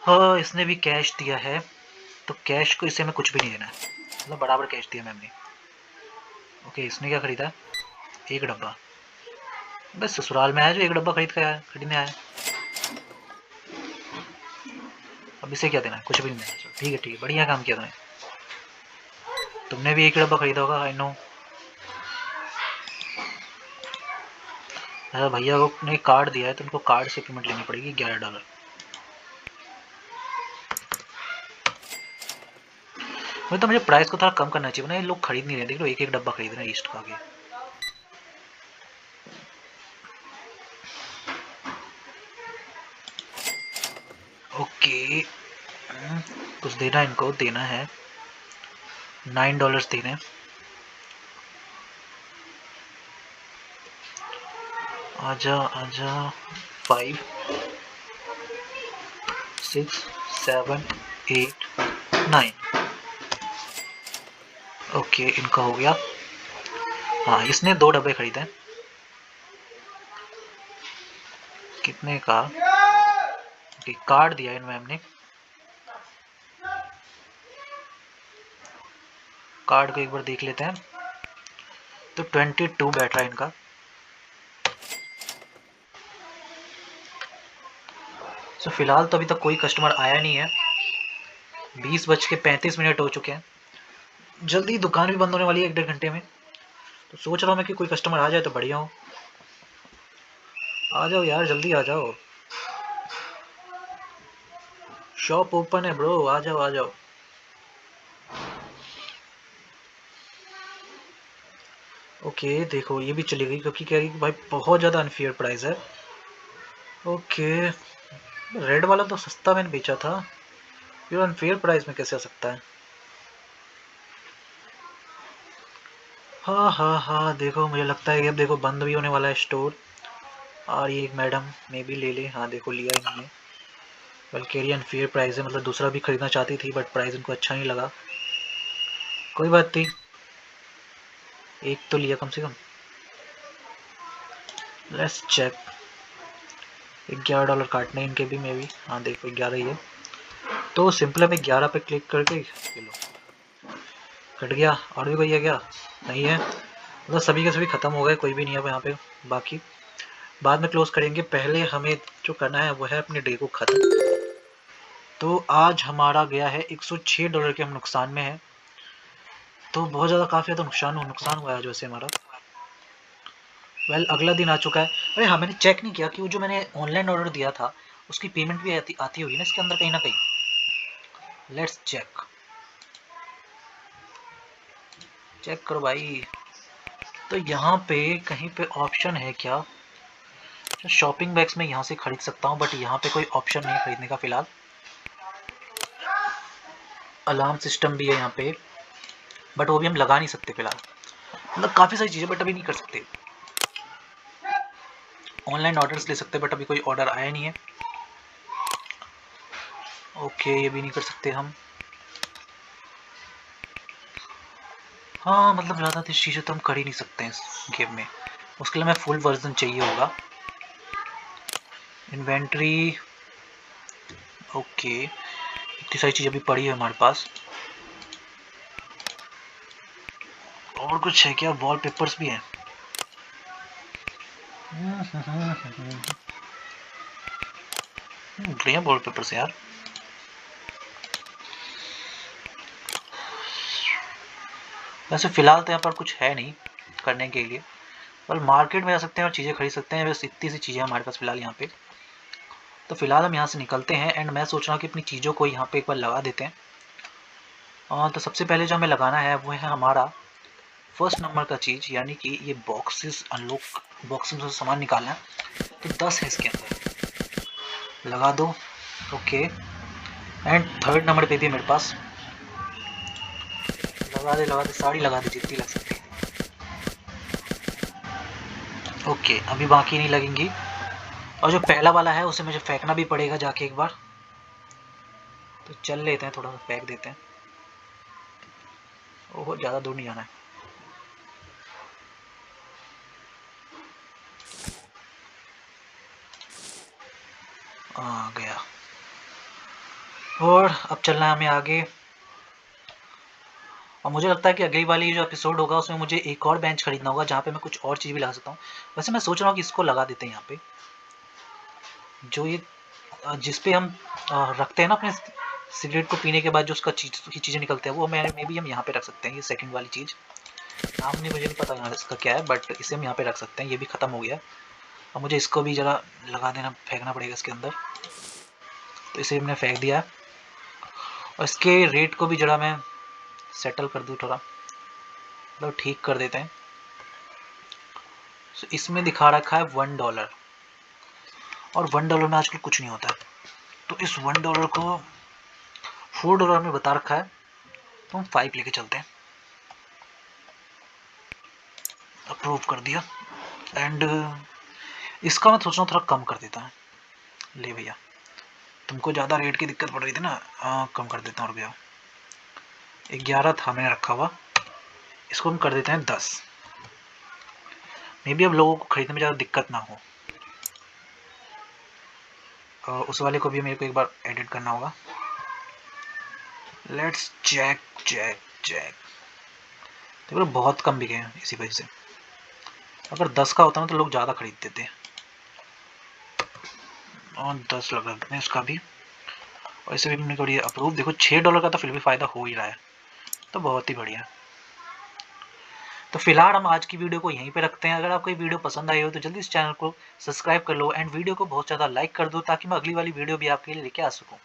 हाँ इसने भी कैश दिया है, तो कैश को इसे हमें कुछ भी नहीं देना है, मतलब बराबर कैश दिया मैम ने। ओके इसने क्या खरीदा, एक डब्बा। बस ससुराल में आया जो एक डब्बा खरीदने आया। अब इसे क्या देना है, कुछ भी नहीं देना। ठीक है ठीक है, बढ़िया काम किया तुमने। तुमने भी एक डब्बा खरीदा होगा, आई नो। अरे भैया को ने कार्ड दिया है, तो उनको कार्ड से पेमेंट लेनी पड़ेगी $11। तो मुझे प्राइस को थोड़ा कम करना चाहिए ना, ये लोग खरीद नहीं रहे, देख लो एक एक डब्बा खरीद रहे हैं ईस्ट का आगे। ओके कुछ देना इनको, देना है $9 देने। आजा आजा 5 6 7 8 9। ओके इनका हो गया। हाँ इसने 2 डब्बे खरीदे हैं। कितने का कार्ड दिया इन मैम ने। कार्ड को एक बार देख लेते हैं। तो 22 बैठ रहा है इनका। तो फिलहाल तो अभी तक कोई कस्टमर आया नहीं है। 20:35 हो चुके हैं। जल्दी दुकान भी बंद होने वाली है 1-1.5 घंटे में। तो सोच रहा हूँ मैं कि कोई कस्टमर आ जाए तो बढ़िया हो। आ जाओ यार, जल्दी आ जाओ। शॉप ओपन है ब्रो, आ जाओ आ जाओ। ओके देखो ये भी चली गई क्योंकि कह रही कि भाई बहुत ज़्यादा अनफेयर प्राइस है। ओके रेड वाला तो सस्ता मैंने बेचा था, ये अनफेयर प्राइस में कैसे आ सकता है। हाँ हाँ हाँ देखो मुझे लगता है कि अब देखो बंद भी होने वाला है स्टोर। और ये एक मैडम मे भी ले ले। हाँ देखो लिया इन्होंने। बल्कि अनफेयर प्राइस है, मतलब दूसरा भी खरीदना चाहती थी बट प्राइस इनको अच्छा नहीं लगा। कोई बात नहीं, एक तो लिया कम से कम। Let's check. $11 काटने इनके भी मे भी। हाँ देखो 11 ही है। तो सिंपल है, मैं 11 पे क्लिक करके ये लो कट गया। और भी कोई है क्या? नहीं है, मतलब सभी के सभी खत्म हो गए, कोई भी नहीं है यहाँ पे बाकी। बाद में क्लोज करेंगे, पहले हमें जो करना है वो है अपने डे को खत्म। तो आज हमारा गया है $106 के, हम नुकसान में है। तो बहुत ज़्यादा काफ़ी ज़्यादा नुकसान हुआ है जो वैसे हमारा। वेल अगला दिन आ चुका है। अरे हाँ मैंने चेक नहीं किया कि वो जो मैंने ऑनलाइन ऑर्डर दिया था उसकी पेमेंट भी आती होगी ना इसके अंदर कहीं ना कहीं। Let's check. चेक करो भाई। तो यहाँ पे कहीं पे ऑप्शन है क्या? शॉपिंग बैग्स में यहाँ से खरीद सकता हूँ बट यहाँ पे कोई ऑप्शन नहीं है खरीदने का फिलहाल। अलार्म सिस्टम भी है यहाँ पे बट वो भी हम लगा नहीं सकते फिलहाल। मतलब काफ़ी सारी चीज़ें बट अभी नहीं कर सकते। ऑनलाइन ऑर्डर्स ले सकते बट अभी कोई ऑर्डर आया नहीं है। ओके ये भी नहीं कर सकते हम। हाँ मतलब ज़्यादा चीज़ें तो हम कर ही नहीं सकते हैं इस गेम में। उसके लिए हमें फुल वर्जन चाहिए होगा। इन्वेंट्री ओके, इतनी सारी चीज़ अभी पड़ी है हमारे पास। और कुछ है क्या? वॉलपेपर्स भी हैं। बढ़िया वॉलपेपर्स यार। वैसे फिलहाल तो यहाँ पर कुछ है नहीं करने के लिए, पर मार्केट में जा सकते हैं और चीज़ें खरीद सकते हैं। बस इतनी सी चीज़ें हमारे पास फिलहाल यहाँ पे। तो फिलहाल हम यहाँ से निकलते हैं एंड मैं सोच रहा हूँ कि अपनी चीज़ों को यहाँ पे एक बार लगा देते हैं। तो सबसे पहले जो हमें लगाना है वो है हमारा फर्स्ट नंबर का चीज़, यानी कि ये बॉक्सेस अनलॉक, बॉक्स में से सामान निकालना है। तो 10 है इसके अंदर, लगा दो। ओके एंड थर्ड नंबर पे भी मेरे पास लगा दे साड़ी लगा दे जितनी लग सकती है। ओके अभी बाकी नहीं लगेंगी। और जो पहला वाला है उसे मुझे फेंकना भी पड़ेगा जाके एक बार। तो चल लेते हैं, थोड़ा सा फेंक देते हैं। ओह ज़्यादा दूर नहीं जाना है। आ गया। और अब चलना है हमें आगे। और मुझे लगता है कि अगली वाली जो एपिसोड होगा उसमें मुझे एक और बेंच खरीदना होगा जहाँ पे मैं कुछ और चीज़ भी लगा सकता हूँ। वैसे मैं सोच रहा हूँ कि इसको लगा देते हैं यहाँ पे, जो ये जिस पे हम रखते हैं ना अपने सिगरेट को पीने के बाद जो उसका चीज़ें निकलते हैं, वो मे भी हम यहाँ पे रख सकते हैं। ये सेकंड वाली चीज़ नाम नहीं मुझे नहीं पता यहाँ इसका क्या है, बट इसे हम यहाँ पे रख सकते हैं। ये भी ख़त्म हो गया। अब मुझे इसको भी ज़रा लगा देना, फेंकना पड़ेगा इसके अंदर। तो इसे हमने फेंक दिया और इसके रेट को भी ज़रा मैं सेटल कर दूँ, थोड़ा मतलब ठीक कर देते हैं। तो इसमें दिखा रखा है $1 और $1 में आजकल कुछ नहीं होता है। तो इस $1 को $4 में बता रखा है, तो हम 5 लेके चलते हैं। अप्रूव कर दिया एंड इसका मैं सोच रहा हूँ थोड़ा कम कर देता हूँ। ले भैया, तुमको ज़्यादा रेट की दिक्कत पड़ रही थी ना, कम कर देता हूँ। रुपया 11 था मैंने रखा हुआ, इसको हम कर देते हैं 10। मे बी अब लोगों को खरीदने में ज़्यादा दिक्कत ना हो। उस वाले को भी मेरे को एक बार एडिट करना होगा। Let's check check check. देखो बहुत कम बिके हैं इसी वजह से। अगर 10 का होता ना तो लोग ज़्यादा खरीदते थे। और 10 लगा देते हैं इसका भी। और इसे भी हमने कर दिया अप्रूव। देखो $6 का तो फिर भी फ़ायदा हो ही रहा है, तो बहुत ही बढ़िया। तो फिलहाल हम आज की वीडियो को यहीं पे रखते हैं। अगर आपको ये वीडियो पसंद आई हो तो जल्दी इस चैनल को सब्सक्राइब कर लो एंड वीडियो को बहुत ज़्यादा लाइक कर दो, ताकि मैं अगली वाली वीडियो भी आपके लिए लेके आ सकूँ।